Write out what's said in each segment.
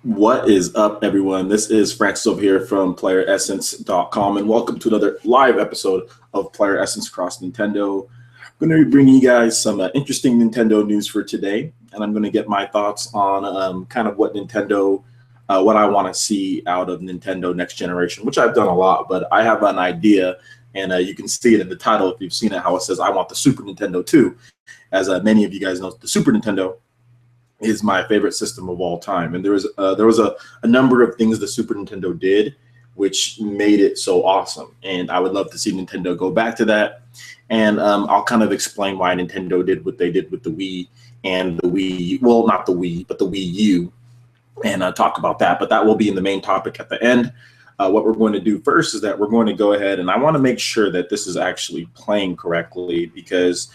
What is up, everyone? This is Francis over here from PlayerEssence.com, and welcome to another live episode of Player Essence Cross Nintendo. I'm going to be bringing you guys some interesting Nintendo news for today, and I'm going to get my thoughts on kind of what what I want to see out of Nintendo next generation, which I've done a lot, but I have an idea, and you can see it in the title if you've seen it, how it says, I want the Super Nintendo too. As many of you guys know, the Super Nintendo is my favorite system of all time. And there was a number of things the Super Nintendo did which made it so awesome. And I would love to see Nintendo go back to that. And I'll kind of explain why Nintendo did what they did with the Wii and the Wii, well, not the Wii, but the Wii U, and talk about that. But that will be in the main topic at the end. What we're going to do first is that we're going to go ahead, and I want to make sure that this is actually playing correctly, because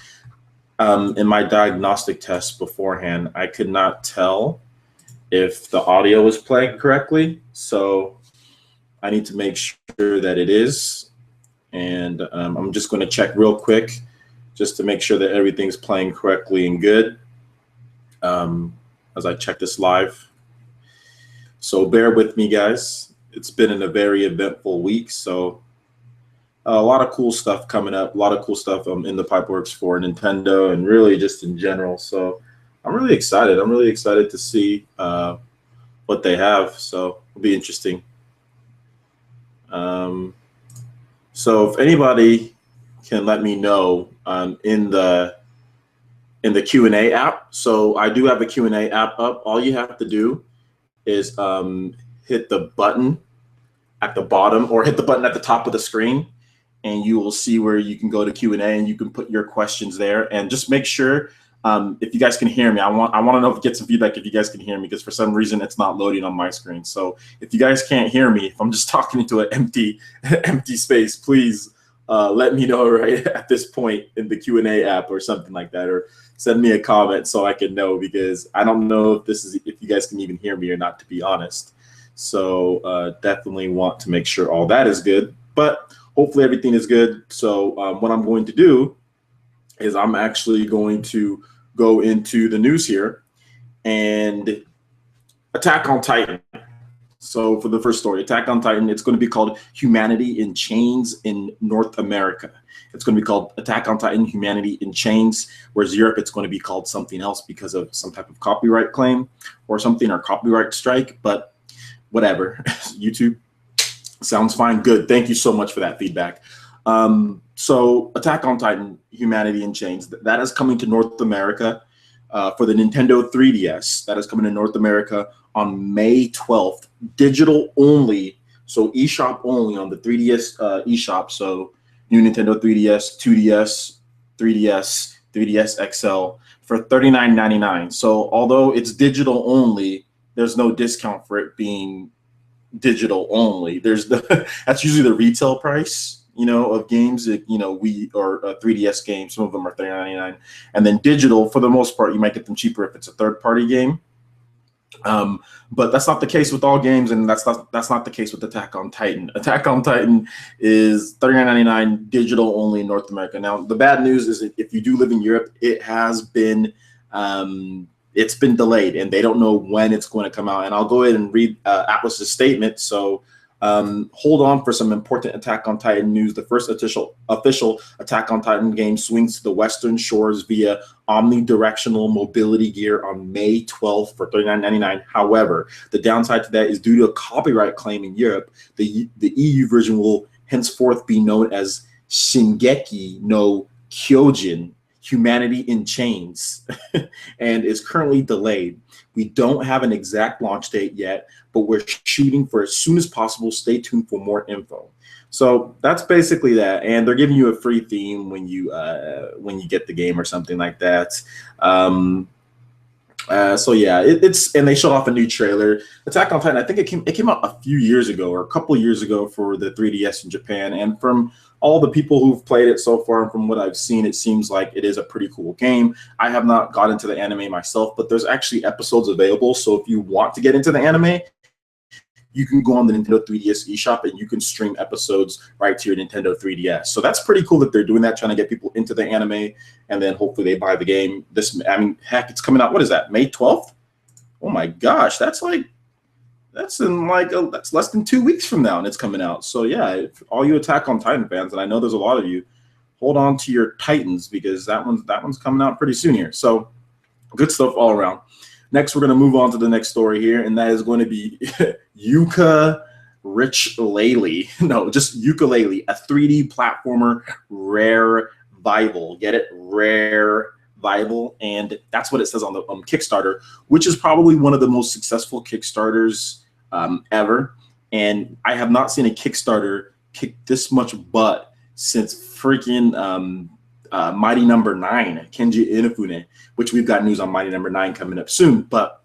in my diagnostic test beforehand, I could not tell if the audio was playing correctly. So I need to make sure that it is. And I'm just going to check real quick just to make sure that everything's playing correctly and good as I check this live. So bear with me, guys. It's been a very eventful week. So a lot of cool stuff coming up, a lot of cool stuff in the pipeworks for Nintendo and really just in general. So I'm really excited. I'm really excited to see what they have. So it'll be interesting. So if anybody can let me know in the Q&A app. So I do have a Q&A app up. All you have to do is hit the button at the bottom or hit the button at the top of the screen, and you will see where you can go to Q&A and you can put your questions there. And just make sure if you guys can hear me. I want to know if get some feedback if you guys can hear me, because for some reason it's not loading on my screen. So if you guys can't hear me, if I'm just talking into an empty space, please let me know right at this point in the Q&A app or something like that, or send me a comment so I can know, because I don't know if you guys can even hear me or not, to be honest. So definitely want to make sure all that is good, but hopefully everything is good. So what I'm going to do is I'm actually going to go into the news here and Attack on Titan. So for the first story, Attack on Titan, it's going to be called Humanity in Chains in North America. It's going to be called Attack on Titan, Humanity in Chains, whereas Europe, it's going to be called something else because of some type of copyright claim or something, or copyright strike, but whatever. YouTube, sounds fine. Good. Thank you so much for that feedback. So Attack on Titan, Humanity in Chains, that is coming to North America for the Nintendo 3DS. That is coming to North America on May 12th, digital only, so eShop only on the 3DS eShop. So new Nintendo 3DS, 2DS, 3DS, 3DS XL for $39.99. So although it's digital only, there's no discount for it being digital only. There's that's usually the retail price, of games, Wii or 3DS games. Some of them are $39.99, and then digital, for the most part, you might get them cheaper if it's a third-party game. But that's not the case with all games, and that's not the case with Attack on Titan. Attack on Titan is $39.99 digital only in North America. Now, the bad news is that if you do live in Europe, it has been it's been delayed, and they don't know when it's going to come out. And I'll go ahead and read Atlas's statement. So hold on for some important Attack on Titan news. The first official Attack on Titan game swings to the Western shores via omnidirectional mobility gear on May 12th for $39.99. However, the downside to that is due to a copyright claim in Europe, the EU version will henceforth be known as Shingeki no Kyojin, Humanity in Chains, and is currently delayed. We don't have an exact launch date yet, but we're shooting for as soon as possible. Stay tuned for more info. So that's basically that, and they're giving you a free theme when you get the game or something like that. So yeah, it's and they showed off a new trailer. Attack on Titan, I think it came out a few years ago or a couple of years ago for the 3DS in Japan, and from all the people who've played it so far and from what I've seen, it seems like it is a pretty cool game. I have not got into the anime myself, but there's actually episodes available. So if you want to get into the anime, you can go on the Nintendo 3DS eShop and you can stream episodes right to your Nintendo 3DS. So that's pretty cool that they're doing that, trying to get people into the anime, and then hopefully they buy the game. Heck, it's coming out, what is that, May 12th? Oh my gosh, that's like That's in like that's less than 2 weeks from now, and it's coming out. So yeah, if all you Attack on Titan fans, and I know there's a lot of you, hold on to your Titans because that one's coming out pretty soon here. So good stuff all around. Next, we're going to move on to the next story here, and that is going to be Yooka-Laylee. No, just Yooka-Laylee, a 3D platformer, Rare-vival. Get it? Rare-vival. And that's what it says on the Kickstarter, which is probably one of the most successful Kickstarters ever. And I have not seen a Kickstarter kick this much butt since freaking Mighty Number 9, Kenji Inafune, which we've got news on Mighty Number 9 coming up soon. But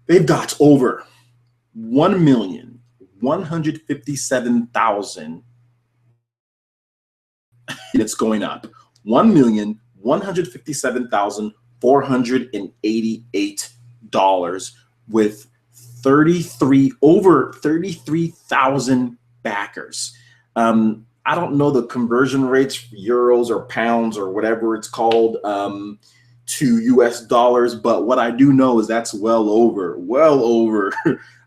they've got over 1,157,000. It's going up. 1,157,488 with over 33,000 backers. I don't know the conversion rates for euros or pounds or whatever it's called to US dollars, but what I do know is that's well over,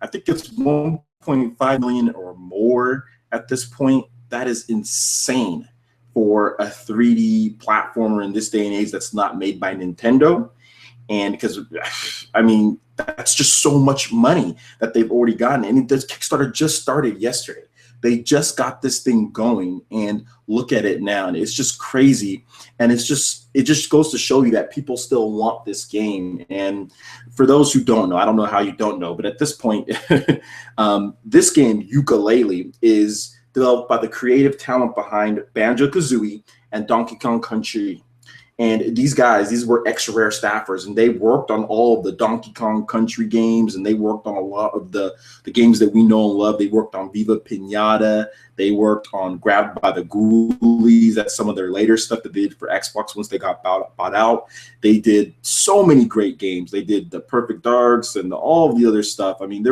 I think it's 1.5 million or more at this point. That is insane for a 3D platformer in this day and age that's not made by Nintendo. And because, I mean, that's just so much money that they've already gotten. And this Kickstarter just started yesterday. They just got this thing going, and look at it now, and it's just crazy. And it just goes to show you that people still want this game. And for those who don't know, I don't know how you don't know, but at this point, this game, Yooka-Laylee, is developed by the creative talent behind Banjo-Kazooie and Donkey Kong Country. And these guys, these were ex-Rare staffers, and they worked on all of the Donkey Kong Country games, and they worked on a lot of the games that we know and love. They worked on Viva Pinata. They worked on Grabbed by the Ghoulies. That's some of their later stuff that they did for Xbox once they got bought out. They did so many great games. They did the Perfect Darks and all of the other stuff. I mean,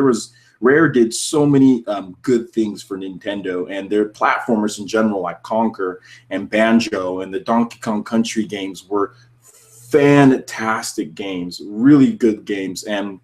Rare did so many good things for Nintendo, and their platformers in general, like Conker and Banjo and the Donkey Kong Country games, were fantastic games, really good games. And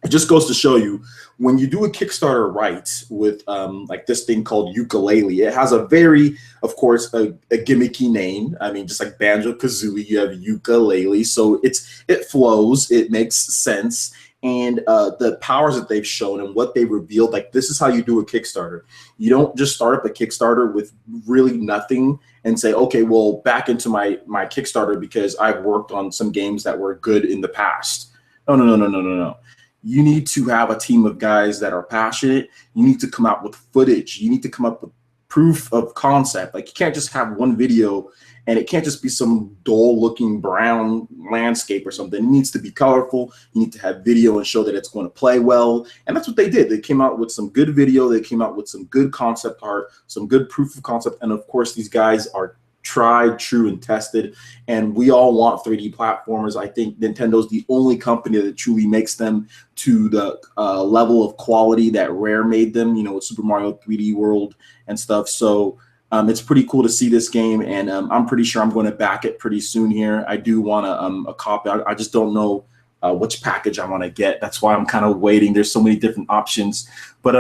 it just goes to show you, when you do a Kickstarter right with like this thing called Yooka-Laylee, it has a very, of course, a gimmicky name. I mean, just like Banjo-Kazooie, you have Yooka-Laylee, so it flows, it makes sense. And the powers that they've shown and what they revealed, like, this is how you do a Kickstarter. You don't just start up a Kickstarter with really nothing and say, okay, well, back into my Kickstarter because I've worked on some games that were good in the past. No. You need to have a team of guys that are passionate. You need to come out with footage. You need to come up with proof of concept. Like, you can't just have one video and it can't just be some dull looking brown landscape or something. It needs to be colorful. You need to have video and show that it's going to play well. And that's what they did. They came out with some good video. They came out with some good concept art, some good proof of concept. And of course, these guys are tried, true, and tested. And we all want 3D platformers. I think Nintendo's the only company that truly makes them to the level of quality that Rare made them, you know, with Super Mario 3D World and stuff. So it's pretty cool to see this game, and I'm pretty sure I'm going to back it pretty soon here. I do want a copy. I just don't know which package I want to get. That's why I'm kind of waiting. There's so many different options. But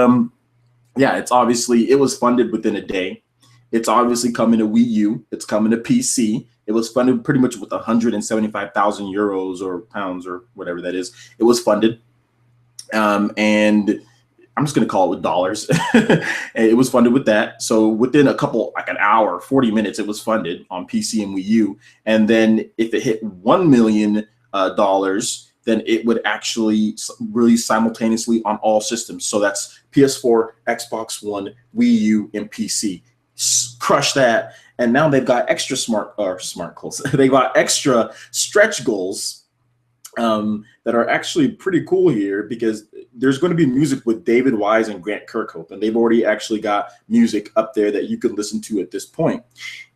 yeah, it was funded within a day. It's obviously coming to Wii U. It's coming to PC. It was funded pretty much with 175,000 euros or pounds or whatever that is. It was funded. And I'm just going to call it with dollars. And it was funded with that. So within like an hour, 40 minutes, it was funded on PC and Wii U. And then if it hit $1 million, then it would actually release simultaneously on all systems. So that's PS4, Xbox One, Wii U, and PC. Crush that. And now they've got extra smart goals. They got extra stretch goals that are actually pretty cool here, because there's going to be music with David Wise and Grant Kirkhope, and they've already actually got music up there that you can listen to at this point.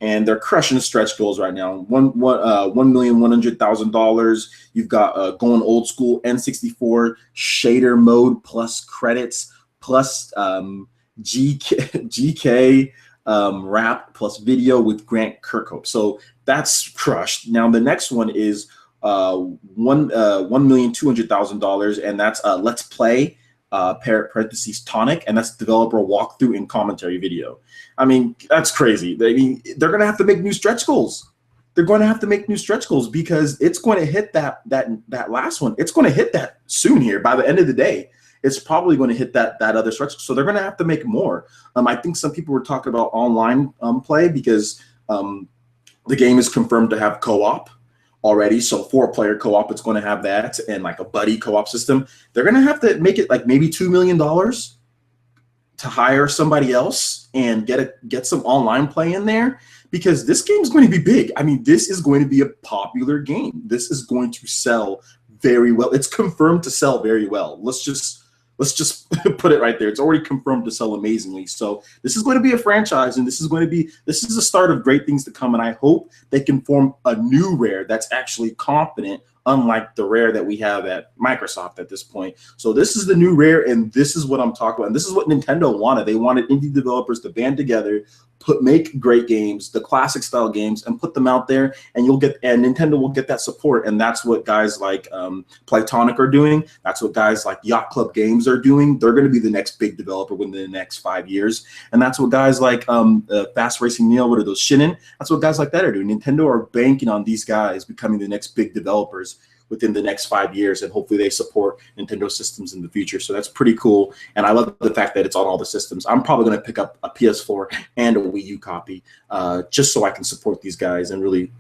And they're crushing the stretch goals right now. $1,100,000. You've got going old school N64 shader mode plus credits plus GK rap plus video with Grant Kirkhope. So that's crushed. Now the next one is $1,200,000, and that's Let's Play parentheses tonic, and that's developer walkthrough and commentary video. I mean, that's crazy. I mean, they're gonna have to make new stretch goals. They're going to have to make new stretch goals because it's going to hit that last one. It's going to hit that soon here by the end of the day. It's probably going to hit that other stretch. So they're going to have to make more. I think some people were talking about online play because the game is confirmed to have co-op already. So 4-player co-op, it's going to have that, and like a buddy co-op system. They're going to have to make it like maybe $2 million to hire somebody else and get some online play in there, because this game is going to be big. I mean, this is going to be a popular game. This is going to sell very well. It's confirmed to sell very well. Let's just put it right there. It's already confirmed to sell amazingly. So this is going to be a franchise, and this is the start of great things to come. And I hope they can form a new Rare that's actually confident, unlike the Rare that we have at Microsoft at this point. So this is the new Rare, and this is what I'm talking about. And this is what Nintendo wanted. They wanted indie developers to band together, make great games, the classic style games, and put them out there, and Nintendo will get that support. And that's what guys like Playtonic are doing. That's what guys like Yacht Club Games are doing. They're going to be the next big developer within the next 5 years. And that's what guys like Fast Racing Neil, what are those, Shinin? That's what guys like that are doing. Nintendo are banking on these guys becoming the next big developers within the next 5 years, and hopefully they support Nintendo systems in the future. So that's pretty cool, and I love the fact that it's on all the systems. I'm probably going to pick up a PS4 and a Wii U copy just so I can support these guys and really,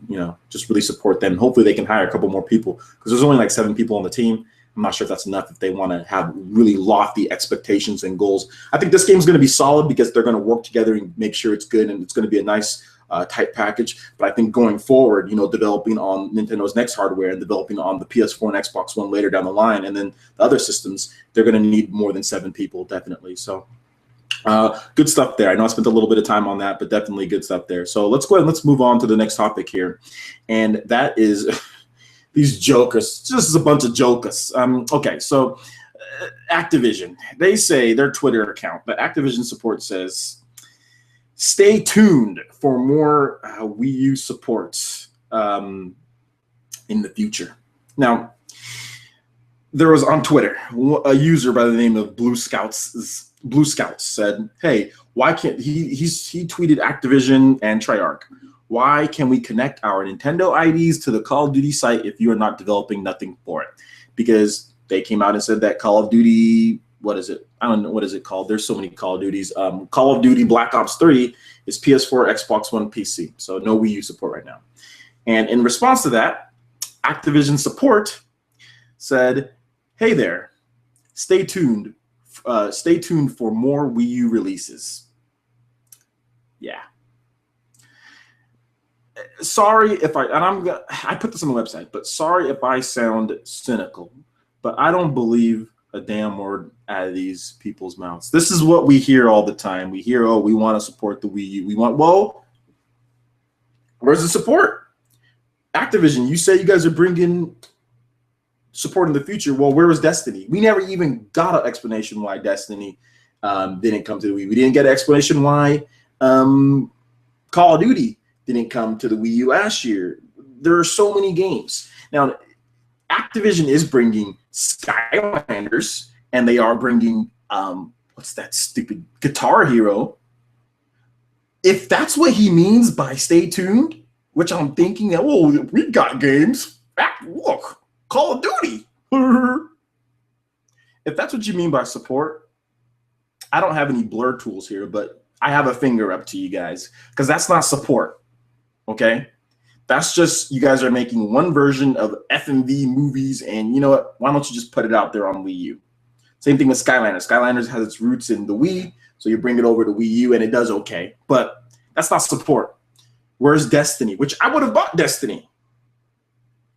just really support them. Hopefully they can hire a couple more people, because there's only like 7 people on the team. I'm not sure if that's enough if they want to have really lofty expectations and goals. I think this game is going to be solid because they're going to work together and make sure it's good, and it's going to be a nice type package. But I think going forward, developing on Nintendo's next hardware and developing on the PS4 and Xbox One later down the line, and then the other systems, they're going to need more than 7 people, definitely. So good stuff there. I know I spent a little bit of time on that, but definitely good stuff there. So let's go ahead and let's move on to the next topic here, and that is these jokers. This is a bunch of jokers. Okay, so Activision, they say their Twitter account, but Activision support says, stay tuned for more Wii U support in the future. Now, there was on Twitter a user by the name of Blue Scouts said, "Hey, why can't he tweeted Activision and Treyarch? Why can we connect our Nintendo IDs to the Call of Duty site if you are not developing nothing for it?" Because they came out and said that Call of Duty, what is it? I don't know, what is it called? There's so many Call of Duties. Call of Duty Black Ops 3 is PS4, Xbox One, PC. So no Wii U support right now. And in response to that, Activision support said, "Hey there, stay tuned. Stay tuned for more Wii U releases." Yeah. Sorry if I put this on the website, but sorry if I sound cynical, but I don't believe a damn word out of these people's mouths. This is what we hear all the time. We hear, "Oh, we want to support the Wii U. Well, where's the support? Activision, you say you guys are bringing support in the future. Well, where was Destiny? We never even got an explanation why Destiny didn't come to the Wii. We didn't get an explanation why Call of Duty didn't come to the Wii U last year. There are so many games. Now, Activision is bringing Skylanders, and they are bringing, what's that stupid Guitar Hero. If that's what he means by stay tuned, which I'm thinking that, oh, we got games. Look, Call of Duty. If that's what you mean by support, I don't have any blur tools here, but I have a finger up to you guys, because that's not support, okay? That's just, you guys are making one version of FMV movies, and you know what? Why don't you just put it out there on Wii U? Same thing with Skylanders. Skylanders has its roots in the Wii, so you bring it over to Wii U, and it does okay. But that's not support. Where's Destiny? Which I would have bought Destiny.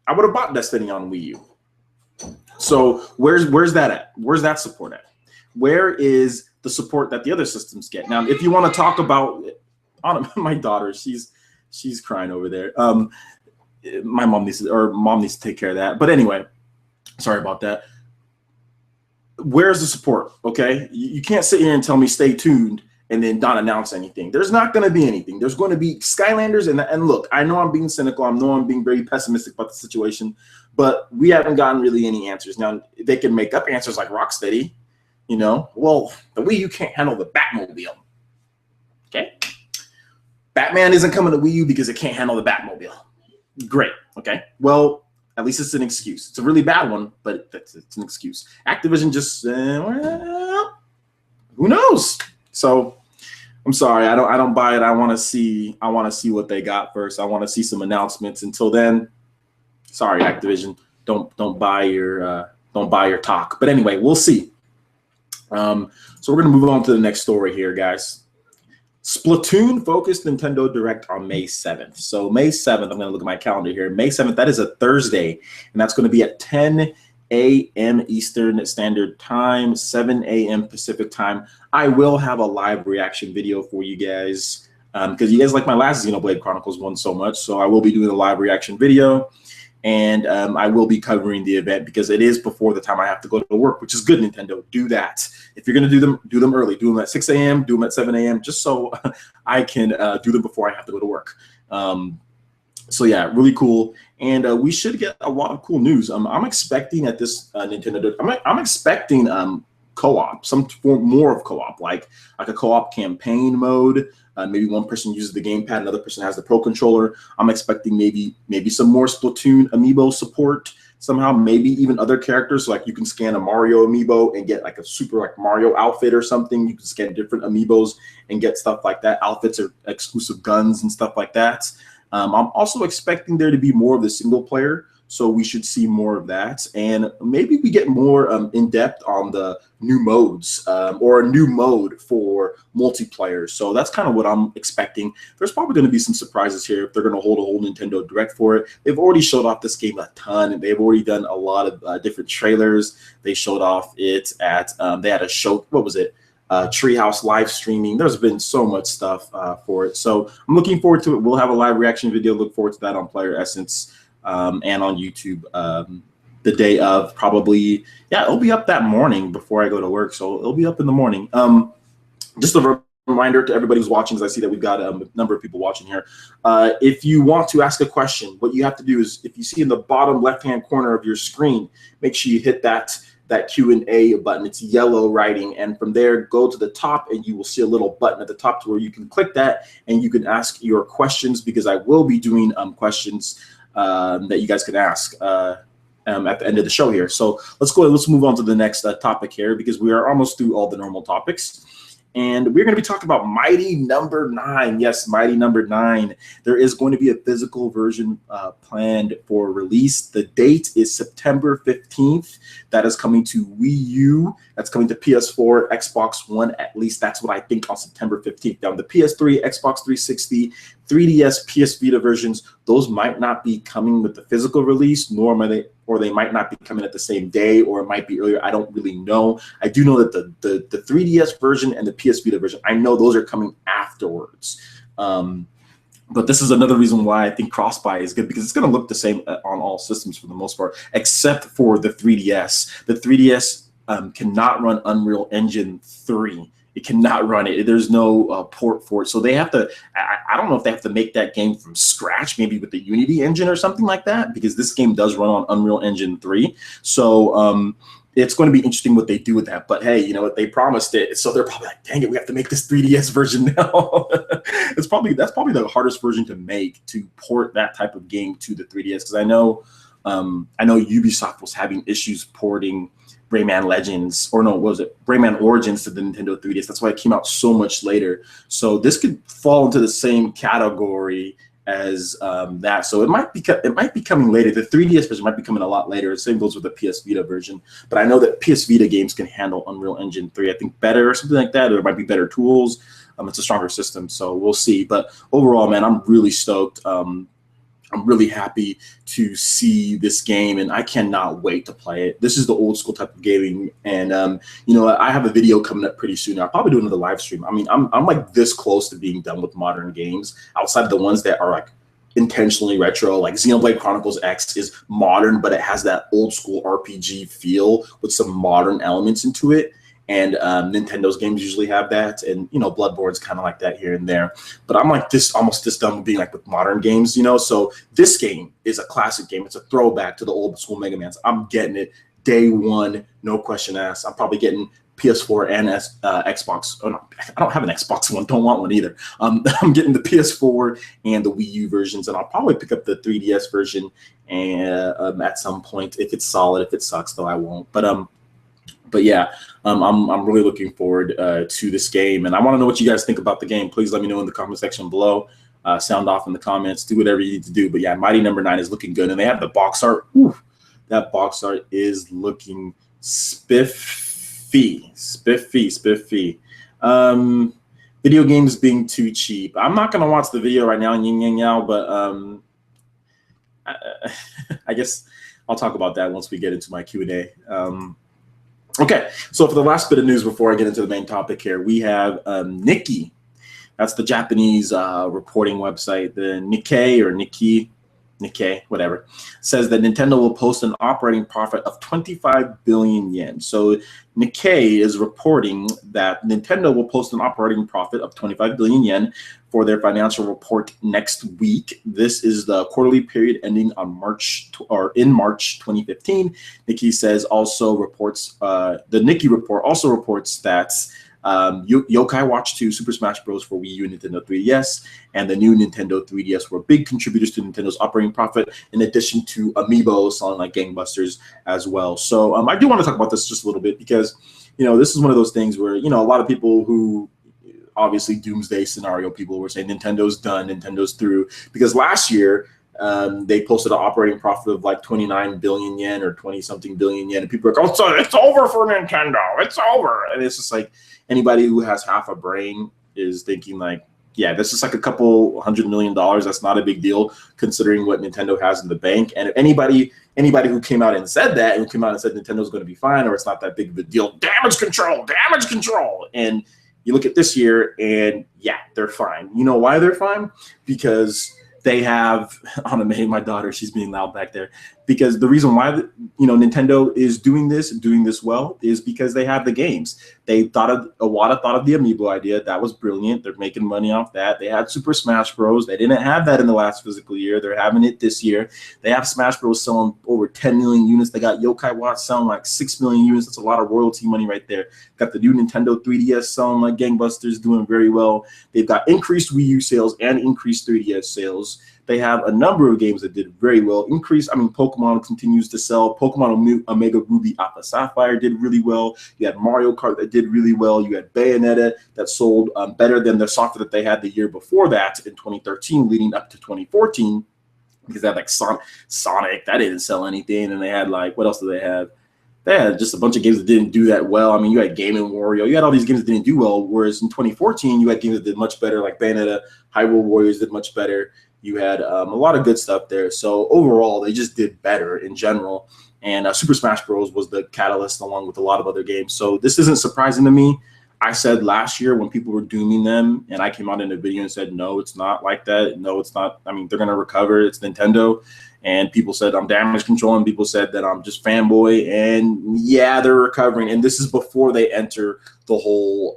I would have bought Destiny on Wii U. So where's that at? Where's that support at? Where is the support that the other systems get? Now, if you want to talk about, my daughter, she's crying over there. My mom needs to take care of that. But anyway, sorry about that. Where's the support? Okay, you can't sit here and tell me stay tuned, and then not announce anything. There's not going to be anything. There's going to be Skylanders, and look, I know I'm being cynical. I know I'm being very pessimistic about the situation, but we haven't gotten really any answers. Now, they can make up answers like Rocksteady, you know. Well, the Wii U can't handle the Batmobile. Okay? Batman isn't coming to Wii U because it can't handle the Batmobile. Great. Okay. Well, at least it's an excuse. It's a really bad one, but it's an excuse. Activision just, well, who knows? So I'm sorry, I don't buy it. I want to see what they got first. I want to see some announcements. Until then, sorry, Activision, don't buy your talk. But anyway, we'll see. So we're gonna move on to the next story here, guys. Splatoon focused Nintendo Direct on May 7th. So May 7th, I'm going to look at my calendar here. May 7th, that is a Thursday, and that's going to be at 10 a.m. Eastern Standard Time, 7 a.m. Pacific Time. I will have a live reaction video for you guys because you guys like my last Xenoblade Chronicles one so much. So I will be doing a live reaction video, and I will be covering the event because it is before the time I have to go to work, which is good, Nintendo. Do that. If you're going to do them early. Do them at 6 a.m., do them at 7 a.m., just so I can do them before I have to go to work. So yeah, really cool. And we should get a lot of cool news. I'm expecting at this Nintendo, I'm expecting co-op, some form more of co-op, like a co-op campaign mode. Maybe one person uses the gamepad, another person has the Pro Controller. I'm expecting maybe some more Splatoon amiibo support somehow, maybe even other characters. So like you can scan a Mario amiibo and get like a super like Mario outfit or something. You can scan different amiibos and get stuff like that. Outfits or exclusive guns and stuff like that. I'm also expecting there to be more of the single player. So we should see more of that. And maybe we get more in depth on the new modes or a new mode for multiplayer. So that's kind of what I'm expecting. There's probably going to be some surprises here if they're going to hold a whole Nintendo Direct for it. They've already showed off this game a ton, and they've already done a lot of different trailers. They showed off it at, they had a show, what was it? Treehouse live streaming. There's been so much stuff for it. So I'm looking forward to it. We'll have a live reaction video. Look forward to that on Player Essence. And on YouTube the day of, probably, yeah, it'll be up that morning before I go to work, so it'll be up in the morning. Just a reminder to everybody who's watching, because I see that we've got a number of people watching here. If you want to ask a question, what you have to do is, if you see in the bottom left-hand corner of your screen, make sure you hit that Q&A button. It's yellow writing, and from there go to the top and you will see a little button at the top to where you can click that and you can ask your questions, because I will be doing questions that you guys can ask at the end of the show here. So let's move on to the next topic here, because we are almost through all the normal topics. And we're going to be talking about Mighty Number 9. Yes, Mighty Number 9. There is going to be a physical version planned for release. The date is September 15th. That is coming to Wii U. That's coming to PS4, Xbox One. At least that's what I think on September 15th. Now, the PS3, Xbox 360, 3DS, PS Vita versions, those might not be coming with the physical release, nor might they, or they might not be coming at the same day, or it might be earlier. I don't really know. I do know that the 3DS version and the PS Vita version, I know those are coming afterwards. But this is another reason why I think cross-buy is good, because it's going to look the same on all systems for the most part, except for the 3DS. The 3DS cannot run Unreal Engine 3. It cannot run it. There's no port for it. So they have to, I don't know if they have to make that game from scratch, maybe with the Unity engine or something like that, because this game does run on Unreal Engine 3. So it's going to be interesting what they do with that. But hey, you know what? They promised it. So they're probably like, dang it, we have to make this 3DS version now. That's probably the hardest version to make, to port that type of game to the 3DS. Because I know Ubisoft was having issues porting Rayman Legends, or no, what was it? Rayman Origins to the Nintendo 3DS. That's why it came out so much later. So this could fall into the same category as that. So it might be coming later. The 3DS version might be coming a lot later. The same goes with the PS Vita version. But I know that PS Vita games can handle Unreal Engine 3, I think, better or something like that. Or there might be better tools. It's a stronger system, so we'll see. But overall, man, I'm really stoked. I'm really happy to see this game, and I cannot wait to play it. This is the old school type of gaming, and you know, I have a video coming up pretty soon. I'll probably do another live stream. I mean, I'm like this close to being done with modern games, outside of the ones that are like intentionally retro. Like Xenoblade Chronicles X is modern, but it has that old school RPG feel with some modern elements into it. and Nintendo's games usually have that, and Bloodborne's kind of like that here and there. But I'm like almost this done with being like with modern games, So this game is a classic game. It's a throwback to the old school Mega Mans. I'm getting it day one, no question asked. I'm probably getting PS4 and Xbox. Oh no, I don't have an Xbox One. Don't want one either. I'm getting the PS4 and the Wii U versions, and I'll probably pick up the 3DS version and at some point if it's solid. If it sucks, though, I won't. But yeah, I'm really looking forward to this game, and I want to know what you guys think about the game. Please let me know in the comment section below. Sound off in the comments. Do whatever you need to do. But yeah, Mighty Number 9 is looking good, and they have the box art. Ooh, that box art is looking spiffy. Video games being too cheap. I'm not gonna watch the video right now, but I guess I'll talk about that once we get into my Q&A. Okay, so for the last bit of news before I get into the main topic here, we have Nikkei. That's the Japanese reporting website. The Nikkei, whatever, says that Nintendo will post an operating profit of 25 billion yen. So Nikkei is reporting that Nintendo will post an operating profit of 25 billion yen for their financial report next week. This is the quarterly period ending on March 2015. Nikkei says also reports the Nikkei report also reports that Yokai Watch 2, Super Smash Bros. For Wii U and Nintendo 3DS, and the new Nintendo 3DS were big contributors to Nintendo's operating profit, in addition to Amiibo selling like gangbusters as well. So I do want to talk about this just a little bit because, this is one of those things where, a lot of people who obviously doomsday scenario people were saying Nintendo's done, Nintendo's through, because last year they posted an operating profit of like 29 billion yen or 20-something billion yen, and people are like, oh, it's over for Nintendo, it's over. And it's just like, anybody who has half a brain is thinking like, yeah, this is like a couple $100 million. That's not a big deal considering what Nintendo has in the bank. And if anybody who came out and said that, and came out and said Nintendo's going to be fine, or it's not that big of a deal, damage control. And you look at this year and yeah, they're fine. You know why they're fine? Because they have, Anime, my daughter, she's being loud back there, because the reason why Nintendo is doing this well is because they have the games. Iwata thought of the Amiibo idea. That was brilliant. They're making money off that. They had Super Smash Bros. They didn't have that in the last physical year. They're having it this year. They have Smash Bros. Selling over 10 million units. They got Yokai Watch selling like 6 million units. That's a lot of royalty money right there. Got the new Nintendo 3DS selling like gangbusters, doing very well. They've got increased Wii U sales and increased 3DS sales. They have a number of games that did very well. Pokemon continues to sell. Pokemon Omega Ruby Alpha Sapphire did really well. You had Mario Kart that did really well. You had Bayonetta that sold better than the software that they had the year before that in 2013, leading up to 2014, because they had like Sonic that didn't sell anything, and they had like, what else did they have? They had just a bunch of games that didn't do that well. I mean, you had Game & Wario. You had all these games that didn't do well, whereas in 2014, you had games that did much better, like Bayonetta, Hyrule Warriors did much better. You had a lot of good stuff there. So overall, they just did better in general. And Super Smash Bros. Was the catalyst along with a lot of other games. So this isn't surprising to me. I said last year when people were dooming them, and I came out in a video and said, no, it's not like that. No, it's not. I mean, they're going to recover. It's Nintendo. And people said I'm damage control, and people said that I'm just fanboy. And yeah, they're recovering. And this is before they enter the whole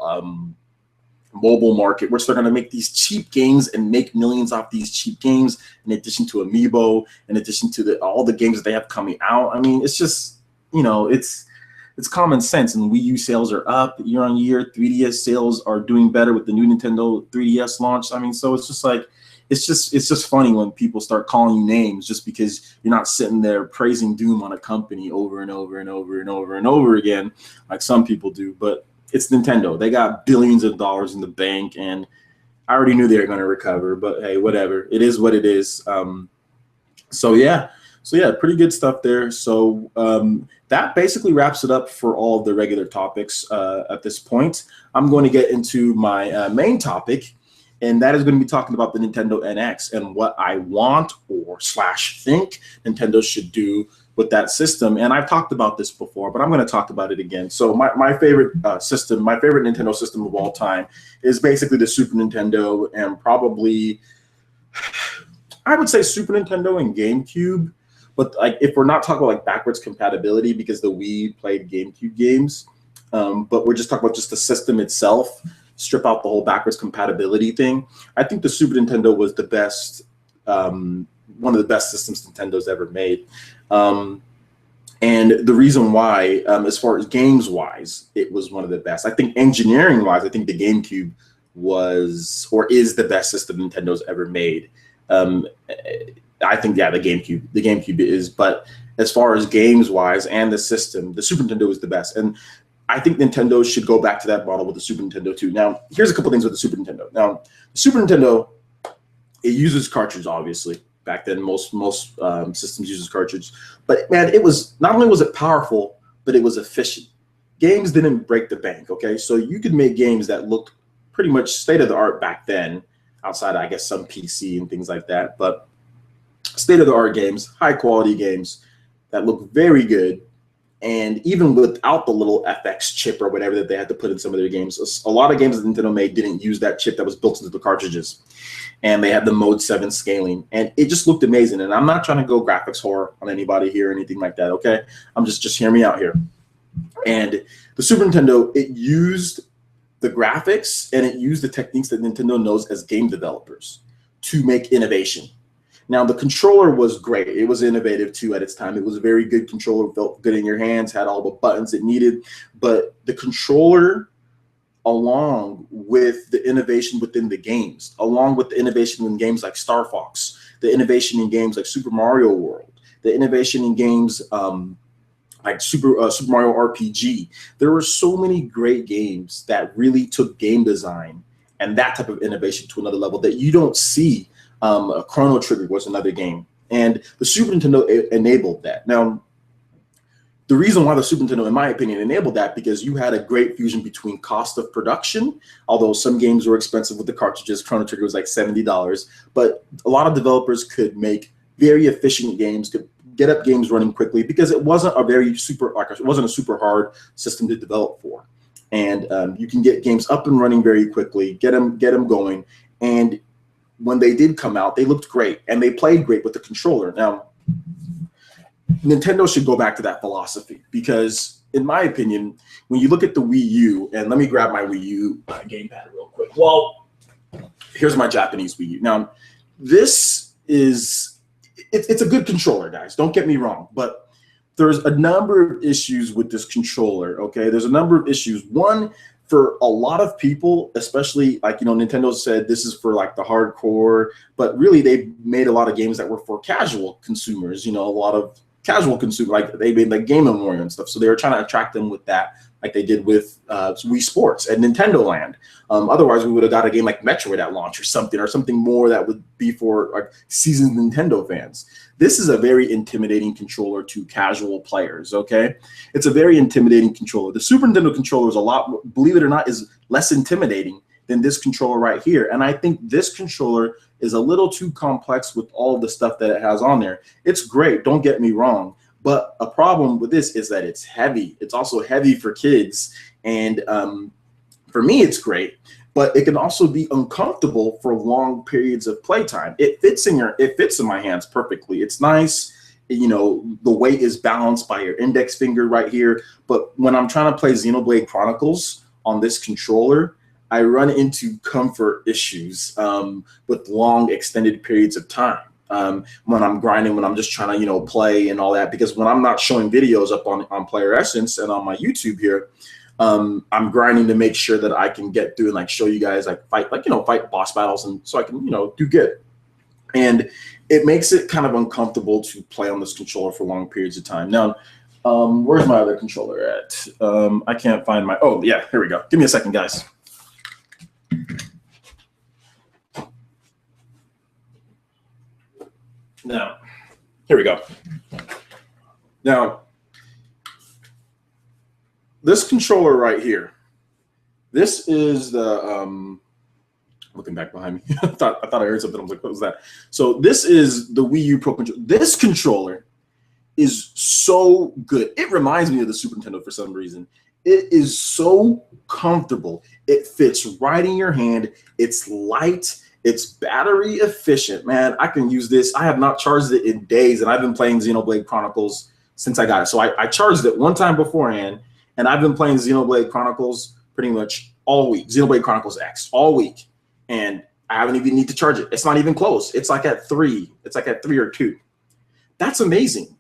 mobile market, which they're going to make these cheap games and make millions off these cheap games, in addition to Amiibo, in addition to all the games that they have coming out. I mean, it's just, it's common sense. And Wii U sales are up year on year. 3DS sales are doing better with the new Nintendo 3DS launch. I mean, so it's just like, it's just funny when people start calling you names just because you're not sitting there praising doom on a company over and over and over and over and over again, like some people do. But it's Nintendo. They got billions of dollars in the bank, and I already knew they were going to recover. But hey, whatever. It is what it is. So yeah, pretty good stuff there. So that basically wraps it up for all of the regular topics at this point. I'm going to get into my main topic, and that is going to be talking about the Nintendo NX and what I want or / think Nintendo should do with that system. And I've talked about this before, but I'm going to talk about it again. So my favorite system, my favorite Nintendo system of all time is basically the Super Nintendo, and probably, I would say Super Nintendo and GameCube. But like, if we're not talking about like backwards compatibility, because the Wii played GameCube games, but we're just talking about just the system itself, strip out the whole backwards compatibility thing. I think the Super Nintendo was the best, one of the best systems Nintendo's ever made. And the reason why, as far as games-wise, it was one of the best. I think engineering-wise, I think the GameCube was or is the best system Nintendo's ever made. I think, yeah, the GameCube is. But as far as games-wise and the system, the Super Nintendo is the best. And I think Nintendo should go back to that model with the Super Nintendo too. Now, here's a couple things with the Super Nintendo. Now, the Super Nintendo, it uses cartridge, obviously. Back then, most systems uses cartridge. But man, it was not only was it powerful, but it was efficient. Games didn't break the bank. Okay, so you could make games that looked pretty much state of the art back then, outside I guess some PC and things like that. But state of the art games, high quality games that look very good. And even without the little FX chip or whatever that they had to put in some of their games, a lot of games that Nintendo made didn't use that chip that was built into the cartridges. And they had the Mode 7 scaling. And it just looked amazing. And I'm not trying to go graphics horror on anybody here or anything like that, okay? I'm just hear me out here. And the Super Nintendo, it used the graphics and it used the techniques that Nintendo knows as game developers to make innovation. Now, the controller was great. It was innovative, too, at its time. It was a very good controller, felt good in your hands, had all the buttons it needed. But the controller, along with the innovation within the games, along with the innovation in games like Star Fox, the innovation in games like Super Mario World, the innovation in games like Super Mario RPG, there were so many great games that really took game design and that type of innovation to another level that you don't see. Chrono Trigger was another game, and the Super Nintendo enabled that. Now, the reason why the Super Nintendo, in my opinion, enabled that because you had a great fusion between cost of production, although some games were expensive with the cartridges. Chrono Trigger was like $70, but a lot of developers could make very efficient games, could get up games running quickly because it wasn't a super hard system to develop for, and you can get games up and running very quickly, get them going, and when they did come out, they looked great and they played great with the controller. Now, Nintendo should go back to that philosophy because, in my opinion, when you look at the Wii U, and let me grab my Wii U gamepad real quick. Well, here's my Japanese Wii U. Now, this is, it's a good controller, guys. Don't get me wrong, but there's a number of issues with this controller, okay? There's a number of issues. One, for a lot of people, especially like, you know, Nintendo said this is for like the hardcore, but really they made a lot of games that were for casual consumers, you know, a lot of casual consumers, like they made like Game & Watch and stuff. So they were trying to attract them with that, like they did with Wii Sports and Nintendo Land. Otherwise, we would have got a game like Metroid at launch or something more that would be for like seasoned Nintendo fans. This is a very intimidating controller to casual players, okay? It's a very intimidating controller. The Super Nintendo controller is a lot, believe it or not, is less intimidating than this controller right here. And I think this controller is a little too complex with all the stuff that it has on there. It's great, don't get me wrong. But a problem with this is that it's heavy. It's also heavy for kids. And for me, it's great. But it can also be uncomfortable for long periods of playtime. It fits in my hands perfectly. It's nice, you know, the weight is balanced by your index finger right here. But when I'm trying to play Xenoblade Chronicles on this controller, I run into comfort issues with long extended periods of time. When I'm grinding, when I'm just trying to, you know, play and all that, because when I'm not showing videos up on Player Essence and on my YouTube here, I'm grinding to make sure that I can get through and like show you guys like fight boss battles, and so I can, you know, do good. And it makes it kind of uncomfortable to play on this controller for long periods of time. Now, where's my other controller at? I can't find my, oh yeah, here we go. Give me a second, guys. Now, here we go. Now, this controller right here, this is the, looking back behind me, I thought I heard something. I was like, what was that? So this is the Wii U Pro Controller. This controller is so good. It reminds me of the Super Nintendo for some reason. It is so comfortable. It fits right in your hand. It's light. It's battery efficient, man. I can use this. I have not charged it in days, and I've been playing Xenoblade Chronicles since I got it. So I charged it one time beforehand, And I've been playing Xenoblade Chronicles pretty much all week. Xenoblade Chronicles X all week, and I haven't even need to charge it. It's not even close. It's like at 3. It's like at 3 or 2. That's amazing.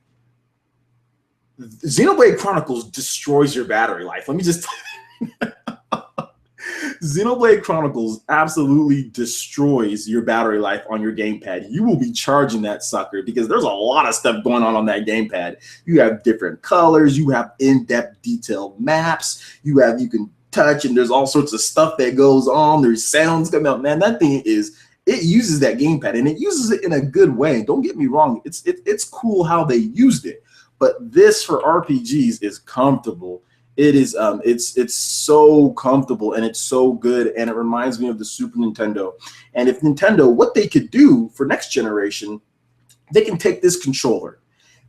Xenoblade Chronicles destroys your battery life. Let me just Xenoblade Chronicles absolutely destroys your battery life on your gamepad. You will be charging that sucker because there's a lot of stuff going on that gamepad. You have different colors, you have in-depth detailed maps, you can touch, and there's all sorts of stuff that goes on. There's sounds coming out. Man, that thing it uses that gamepad, and it uses it in a good way. Don't get me wrong. It's cool how they used it, but this for RPGs is comfortable. It is it's so comfortable, and it's so good, and it reminds me of the Super Nintendo. And if Nintendo, what they could do for next generation, they can take this controller,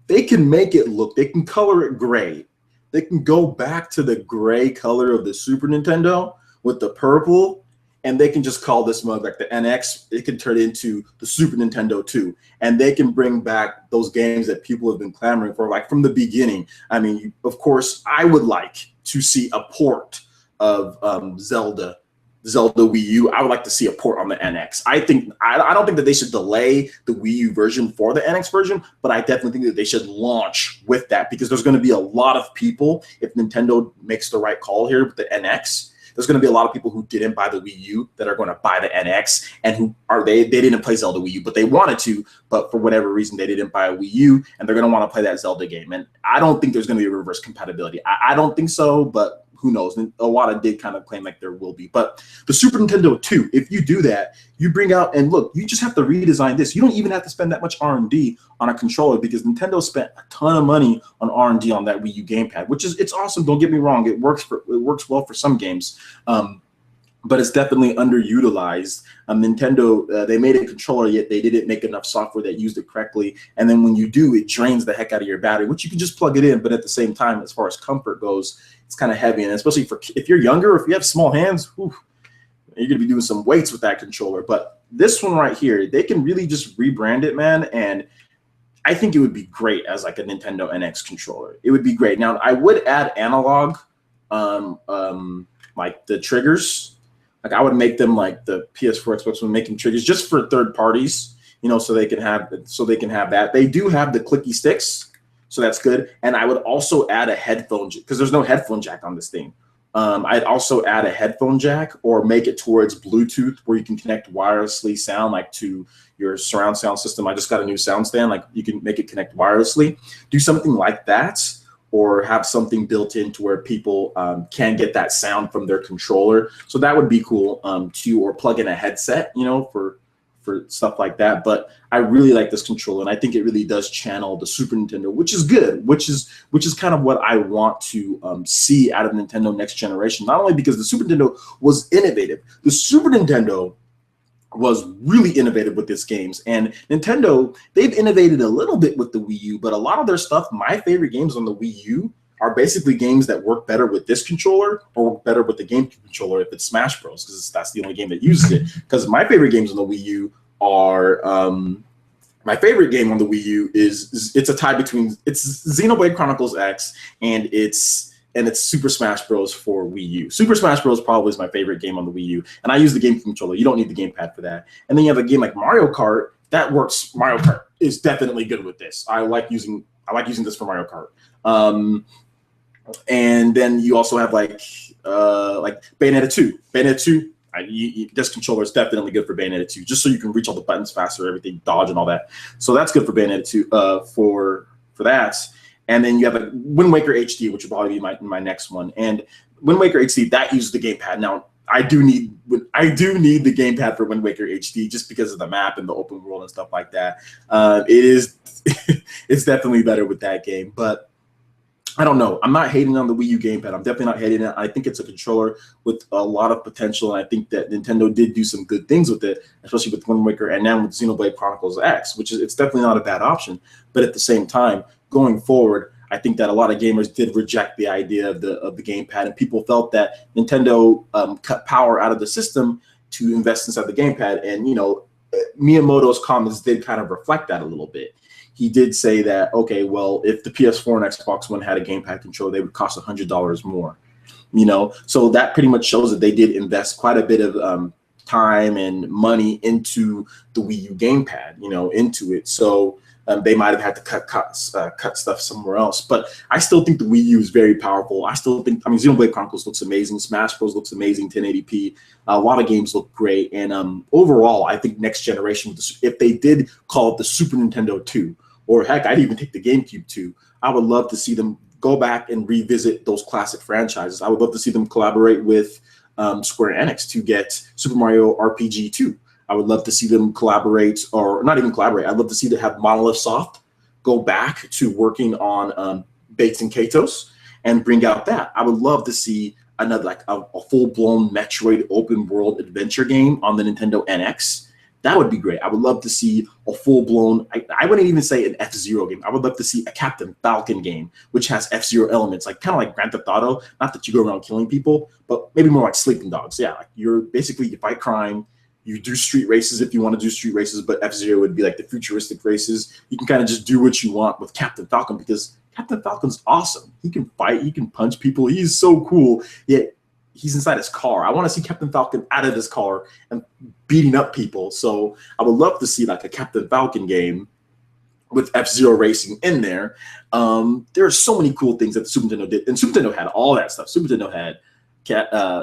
they can make it look, they can color it gray. They can go back to the gray color of the Super Nintendo with the purple, and they can just call this mug like the NX. It can turn into the Super Nintendo 2, and they can bring back those games that people have been clamoring for, like from the beginning. I mean, of course, I would like to see a port of Zelda Wii U. I would like to see a port on the NX. I don't think that they should delay the Wii U version for the NX version, but I definitely think that they should launch with that, because there's going to be a lot of people, if Nintendo makes the right call here with the NX, there's going to be a lot of people who didn't buy the Wii U that are going to buy the NX, and who they didn't play Zelda Wii U, but they wanted to, but for whatever reason they didn't buy a Wii U, and they're going to want to play that Zelda game. And I don't think there's going to be a reverse compatibility. I don't think so, but who knows? And Iwata did kind of claim like there will be. But the Super Nintendo 2, if you do that, you bring out, and look, you just have to redesign this. You don't even have to spend that much R&D on a controller, because Nintendo spent a ton of money on R&D on that Wii U gamepad, which is, it's awesome. Don't get me wrong. It works well for some games. But it's definitely underutilized. Nintendo, they made a controller, yet they didn't make enough software that used it correctly. And then when you do, it drains the heck out of your battery, which you can just plug it in. But at the same time, as far as comfort goes, it's kind of heavy. And especially if you're younger, if you have small hands, whew, you're going to be doing some weights with that controller. But this one right here, they can really just rebrand it, man. And I think it would be great as like a Nintendo NX controller. It would be great. Now, I would add analog, like the triggers. Like I would make them like the PS4, Xbox One, making triggers just for third parties, you know, so they can have that. They do have the clicky sticks, so that's good. And I would also add a headphone, because there's no headphone jack on this thing. I'd also add a headphone jack, or make it towards Bluetooth, where you can connect wirelessly sound, like to your surround sound system. I just got a new sound stand, like you can make it connect wirelessly. Do something like that, or have something built in to where people can get that sound from their controller. So that would be cool too, or plug in a headset, you know, for stuff like that. But I really like this controller, and I think it really does channel the Super Nintendo, which is good, which is kind of what I want to see out of Nintendo next generation. Not only because the Super Nintendo was innovative, the Super Nintendo was really innovative with its games. And Nintendo, they've innovated a little bit with the Wii U, but a lot of their stuff, my favorite games on the Wii U, are basically games that work better with this controller, or work better with the GameCube controller if it's Smash Bros, because that's the only game that uses it. Because my favorite games on the Wii U are, my favorite game on the Wii U it's a tie between, it's Xenoblade Chronicles X, and it's Super Smash Bros. For Wii U. Super Smash Bros. Probably is my favorite game on the Wii U, and I use the GameCube controller. You don't need the gamepad for that. And then you have a game like Mario Kart that works. Mario Kart is definitely good with this. I like using this for Mario Kart. And then you also have like Bayonetta 2. Bayonetta 2. This controller is definitely good for Bayonetta 2, just so you can reach all the buttons faster, everything, dodge and all that. So that's good for Bayonetta 2 for that. And then you have a Wind Waker HD, which will probably be my next one. And Wind Waker HD, that uses the gamepad. Now, I do need the gamepad for Wind Waker HD, just because of the map and the open world and stuff like that. It's definitely better with that game. But I don't know. I'm not hating on the Wii U gamepad. I'm definitely not hating it. I think it's a controller with a lot of potential, and I think that Nintendo did do some good things with it, especially with Wind Waker and now with Xenoblade Chronicles X, it's definitely not a bad option. But at the same time, going forward, I think that a lot of gamers did reject the idea of the gamepad, and people felt that Nintendo cut power out of the system to invest inside the gamepad. And you know, Miyamoto's comments did kind of reflect that a little bit. he did say that, okay, well, if the PS4 and Xbox One had a gamepad controller, they would cost $100 more. So that pretty much shows that they did invest quite a bit of time and money into the Wii U gamepad, into it. So they might have had to cut stuff somewhere else. But I still think the Wii U is very powerful. I still think, Xenoblade Chronicles looks amazing. Smash Bros looks amazing, 1080p. A lot of games look great. And overall, I think next generation, if they did call it the Super Nintendo 2, or heck, I'd even take the GameCube 2, I would love to see them go back and revisit those classic franchises. I would love to see them collaborate with Square Enix to get Super Mario RPG 2. I would love to see them collaborate, or not even collaborate. I'd love to see them have Monolith Soft go back to working on Bates and Katos and bring out that. I would love to see another, like a full-blown Metroid open world adventure game on the Nintendo NX. That would be great. I would love to see a full-blown, I wouldn't even say an F-Zero game. I would love to see a Captain Falcon game, which has F-Zero elements, like kind of like Grand Theft Auto. Not that you go around killing people, but maybe more like Sleeping Dogs. Yeah, like you fight crime, you do street races if you want to do street races, but F-Zero would be like the futuristic races. You can kind of just do what you want with Captain Falcon, because Captain Falcon's awesome. He can fight, he can punch people. He's so cool, yet he's inside his car. I want to see Captain Falcon out of his car and beating up people. So I would love to see like a Captain Falcon game with F-Zero racing in there. There are so many cool things that the Super Nintendo did. And Super Nintendo had all that stuff. Super Nintendo had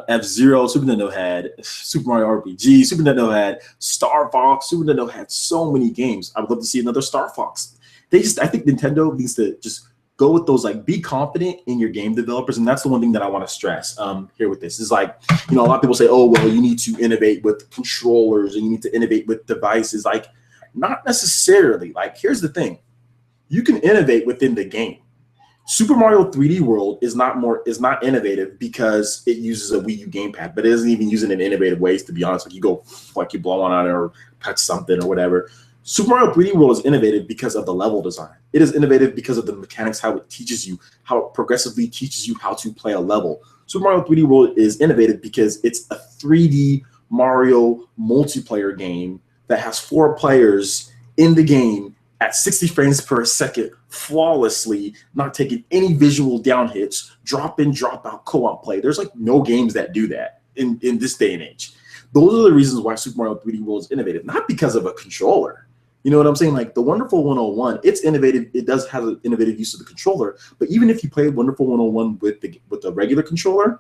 F-Zero, Super Nintendo had Super Mario RPG, Super Nintendo had Star Fox, Super Nintendo had so many games. I would love to see another Star Fox. I think Nintendo needs to just go with those, like, be confident in your game developers. And that's the one thing that I want to stress here with this is, like, a lot of people say, oh, well, you need to innovate with controllers and you need to innovate with devices. Like, not necessarily. Like, here's the thing. You can innovate within the game. Super Mario 3D World is not innovative because it uses a Wii U gamepad, but it isn't even using it in innovative ways, to be honest. Like, you blow on it or touch something or whatever. Super Mario 3D World is innovative because of the level design. It is innovative because of the mechanics, how it progressively teaches you how to play a level. Super Mario 3D World is innovative because it's a 3D Mario multiplayer game that has 4 players in the game at 60 frames per second, flawlessly, not taking any visual down hits, drop in, drop out, co-op play. There's like no games that do that in this day and age. Those are the reasons why Super Mario 3D World is innovative, not because of a controller. You know what I'm saying? Like the Wonderful 101, it's innovative. It does have an innovative use of the controller, but even if you play Wonderful 101 with the regular controller,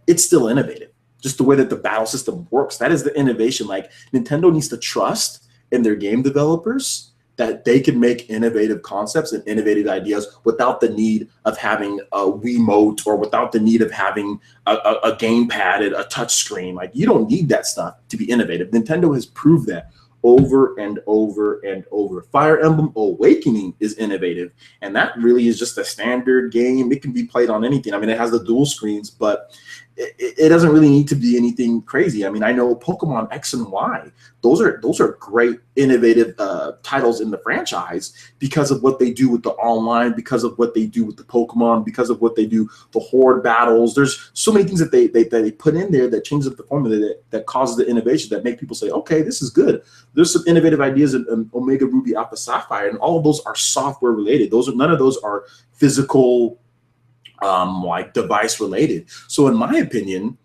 it's still innovative. Just the way that the battle system works, that is the innovation. Like Nintendo needs to trust in their game developers that they can make innovative concepts and innovative ideas without the need of having a Wiimote or without the need of having a gamepad and a touch screen. Like you don't need that stuff to be innovative. Nintendo has proved that over and over and over. Fire Emblem Awakening is innovative, and that really is just a standard game. It can be played on anything. I mean, it has the dual screens, but it doesn't really need to be anything crazy. I mean, I know Pokemon X and Y. Those are great, innovative titles in the franchise because of what they do with the online, because of what they do with the Pokemon, because of what they do, the Horde battles. There's so many things that they put in there that changes up the formula that causes the innovation that make people say, okay, this is good. There's some innovative ideas in Omega Ruby Alpha Sapphire, and all of those are software related. None of those are physical, like device related. So in my opinion,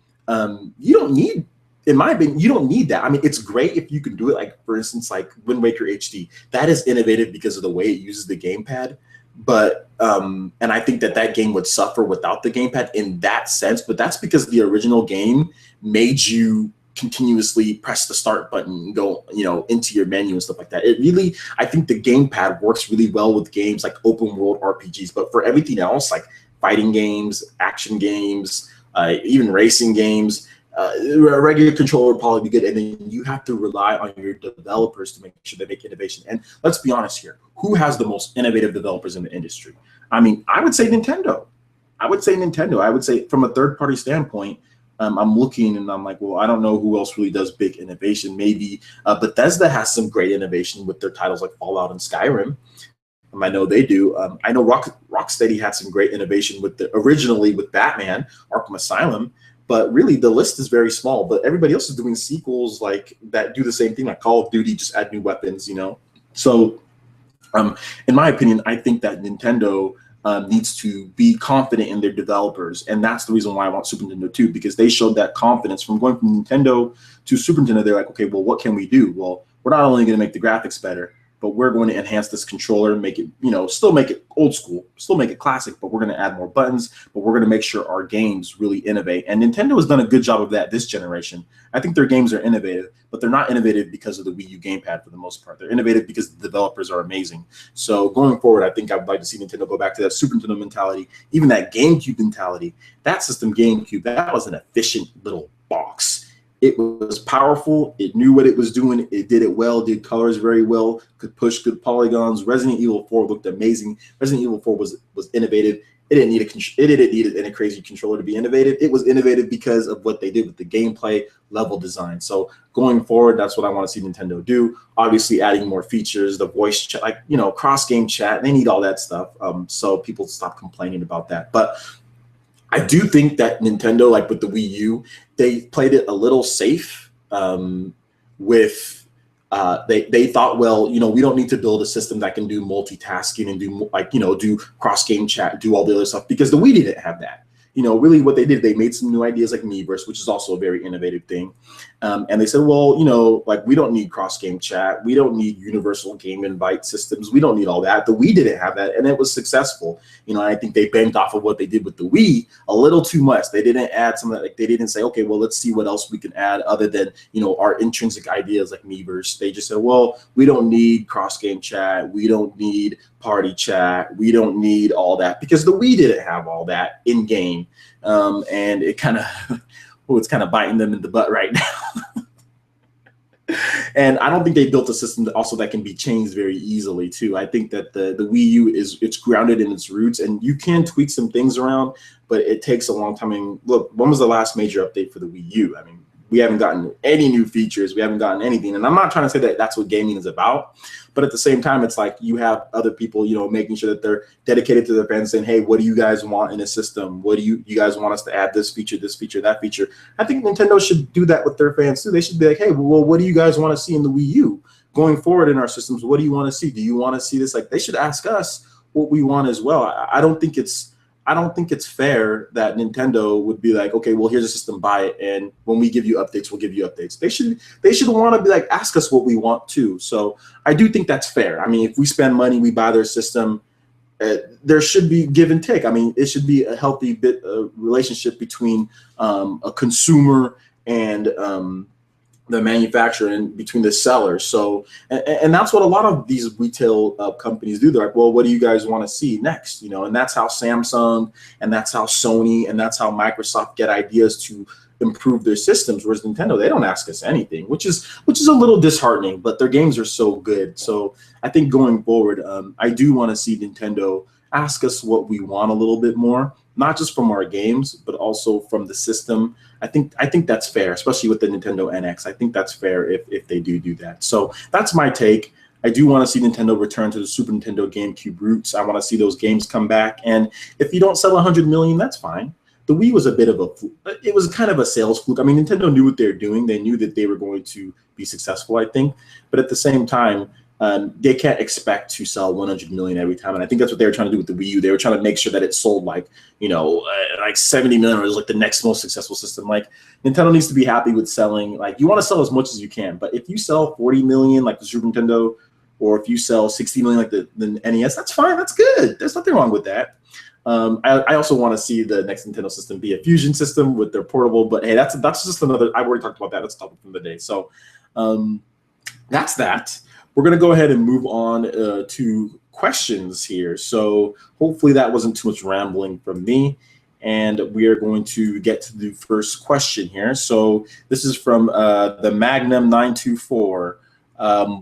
you don't need that. I mean, it's great if you can do it. Like for instance, like Wind Waker HD, that is innovative because of the way it uses the gamepad. But and I think that game would suffer without the gamepad in that sense. But that's because the original game made you continuously press the start button and go, into your menu and stuff like that. I think the gamepad works really well with games like open world RPGs. But for everything else, like fighting games, action games, even racing games, a regular controller would probably be good. And then you have to rely on your developers to make sure they make innovation. And let's be honest here, who has the most innovative developers in the industry? I mean, I would say Nintendo. I would say from a third-party standpoint, I'm looking and I'm like, well, I don't know who else really does big innovation. Maybe Bethesda has some great innovation with their titles like Fallout and Skyrim. I know they do. I know Rocksteady had some great innovation originally with Batman, Arkham Asylum, but really the list is very small. But everybody else is doing sequels like that do the same thing, like Call of Duty, just add new weapons, So In my opinion, I think that Nintendo needs to be confident in their developers, and that's the reason why I want Super Nintendo 2, because they showed that confidence from going from Nintendo to Super Nintendo. They're like, okay, well, what can we do? Well, we're not only going to make the graphics better, but we're going to enhance this controller, make it, still make it old school, still make it classic, but we're going to add more buttons, but we're going to make sure our games really innovate. And Nintendo has done a good job of that this generation. I think their games are innovative, but they're not innovative because of the Wii U gamepad for the most part. They're innovative because the developers are amazing. So going forward, I think I would like to see Nintendo go back to that Super Nintendo mentality, even that GameCube mentality. That system, GameCube, that was an efficient little box. It was powerful. It knew what it was doing. It did it well, did colors very well, could push good polygons. Resident Evil 4 looked amazing. Resident Evil 4 was innovative. It didn't need any crazy controller to be innovative. It was innovative because of what they did with the gameplay, level design. So going forward, that's what I want to see Nintendo do. Obviously, adding more features, the voice chat, cross-game chat. They need all that stuff. So people stop complaining about that. But I do think that Nintendo, like with the Wii U, they played it a little safe with they thought, well, we don't need to build a system that can do multitasking and do cross-game chat, do all the other stuff, because the Wii didn't have that. Really what they did, they made some new ideas like Miiverse, which is also a very innovative thing. And they said, well, we don't need cross-game chat. We don't need universal game invite systems. We don't need all that. The Wii didn't have that, and it was successful. I think they banked off of what they did with the Wii a little too much. They didn't add some of that. Like, they didn't say, okay, well, let's see what else we can add other than, our intrinsic ideas like Miiverse. They just said, well, we don't need cross-game chat. We don't need party chat. We don't need all that, because the Wii didn't have all that in game. And it kind of, it's kind of biting them in the butt right now. And I don't think they built a system that can be changed very easily too. I think that the Wii U it's grounded in its roots, and you can tweak some things around, but it takes a long time. I mean, look, when was the last major update for the Wii U? I mean, we haven't gotten any new features. We haven't gotten anything. And I'm not trying to say that that's what gaming is about, but at the same time, it's like you have other people, making sure that they're dedicated to their fans, saying, hey, what do you guys want in a system? What do you guys want us to add, this feature, that feature? I think Nintendo should do that with their fans too. They should be like, hey, well, what do you guys want to see in the Wii U going forward in our systems? What do you want to see? Do you want to see this? Like, they should ask us what we want as well. I don't think it's fair that Nintendo would be like, okay, well, here's a system, buy it, and when we give you updates, we'll give you updates. They should want to be like, ask us what we want too. So I do think that's fair. I mean, if we spend money, we buy their system, there should be give and take. I mean, it should be a healthy relationship between a consumer and the manufacturer and between the seller. So, and that's what a lot of these retail companies do. They're like, well, what do you guys want to see next? And that's how Samsung, and that's how Sony, and that's how Microsoft get ideas to improve their systems. Whereas Nintendo, they don't ask us anything, which is a little disheartening, but their games are so good. So I think going forward, I do want to see Nintendo ask us what we want a little bit more, not just from our games, but also from the system. I think that's fair, especially with the Nintendo NX. I think that's fair if they do that. So that's my take. I do want to see Nintendo return to the Super Nintendo GameCube roots. I want to see those games come back. And if you don't sell 100 million, that's fine. The Wii was a bit of it was kind of a sales fluke. I mean, Nintendo knew what they were doing. They knew that they were going to be successful, I think. But at the same time, they can't expect to sell 100 million every time. And I think that's what they were trying to do with the Wii U. They were trying to make sure that it sold like 70 million, or it was like the next most successful system. Like, Nintendo needs to be happy with selling. Like, you want to sell as much as you can, but if you sell 40 million like the Super Nintendo, or if you sell 60 million like the NES, that's fine. That's good. There's nothing wrong with that. I also want to see the next Nintendo system be a fusion system with their portable, but hey, that's just another, I've already talked about that. That's a topic from the day. So that's that. We're going to go ahead and move on to questions here. So hopefully that wasn't too much rambling from me. And we are going to get to the first question here. So this is from the Magnum 924.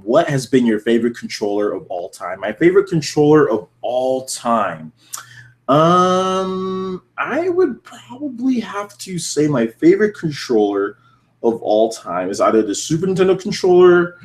What has been your favorite controller of all time? My favorite controller of all time. I would probably have to say my favorite controller of all time is either the Super Nintendo controller,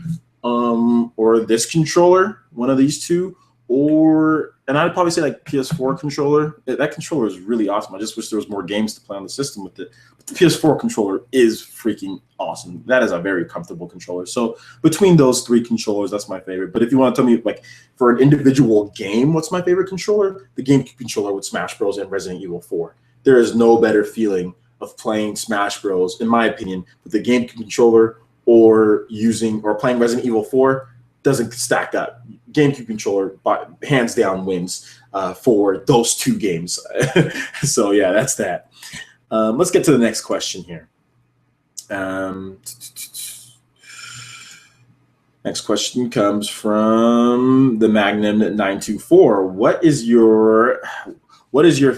or this controller, one of these two, or And I'd probably say like PS4 controller. That controller is really awesome. I just wish there was more games to play on the system with it. But the PS4 controller is freaking awesome. That is a very comfortable controller. So between those three controllers, that's my favorite. But if you want to tell me like for an individual game, what's my favorite controller? The GameCube controller with Smash Bros. And Resident Evil 4. There is no better feeling of playing Smash Bros. In my opinion, with the GameCube controller or playing Resident Evil 4 doesn't stack up. GameCube controller, hands down, wins for those two games. So yeah, that's that. Let's get to the next question here. Next question comes from the Magnum 924. What is your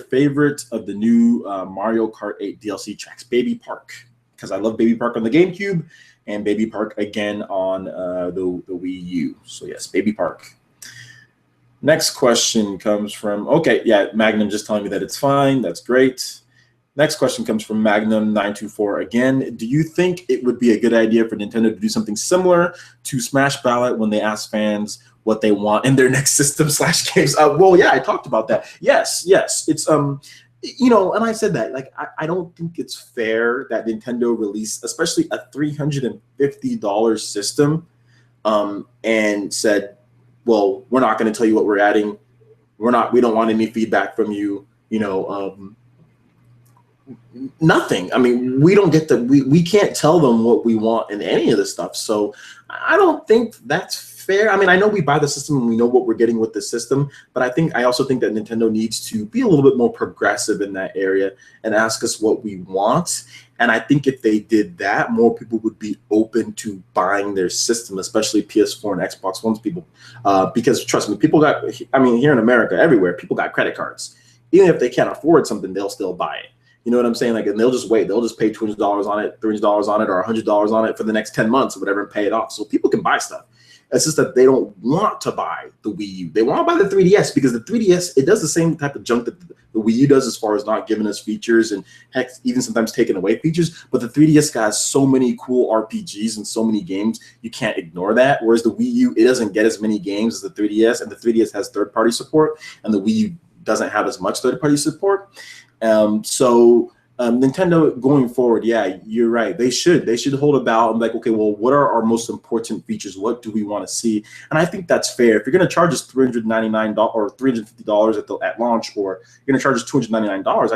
favorite of the new Mario Kart 8 DLC tracks? Baby Park, because I love Baby Park on the GameCube, and Baby Park again on the Wii U. So yes, Baby Park. Next question comes from, okay, yeah, Magnum just telling me that it's fine. That's great. Next question comes from Magnum 924 again. Do you think it would be a good idea for Nintendo to do something similar to Smash Ballot when they ask fans what they want in their next system / games? Well, yeah, I talked about that. Yes. It's you know, and I said that, like, I don't think it's fair that Nintendo released, especially a $350 system, and said, well, we're not going to tell you what we're adding. We don't want any feedback from you. You know, nothing. I mean, we don't get we can't tell them what we want in any of this stuff. So I don't think that's fair. I mean, I know we buy the system and we know what we're getting with the system, but I also think that Nintendo needs to be a little bit more progressive in that area and ask us what we want. And I think if they did that, more people would be open to buying their system, especially PS4 and Xbox One's people. Because trust me, here in America, everywhere, people got credit cards. Even if they can't afford something, they'll still buy it. You know what I'm saying? Like, and they'll just wait. They'll just pay $200 on it, $300 on it, or $100 on it for the next 10 months or whatever and pay it off. So people can buy stuff. It's just that they don't want to buy the Wii U. They want to buy the 3DS because the 3DS, it does the same type of junk that the Wii U does as far as not giving us features and heck, even sometimes taking away features. But the 3DS has so many cool RPGs and so many games, you can't ignore that. Whereas the Wii U, it doesn't get as many games as the 3DS, and the 3DS has third-party support, and the Wii U doesn't have as much third-party support. Nintendo going forward, yeah, you're right. They should hold about and be like, okay, well, what are our most important features? What do we want to see? And I think that's fair. If you're going to charge us $399 or $350 at launch, or you're going to charge us $299,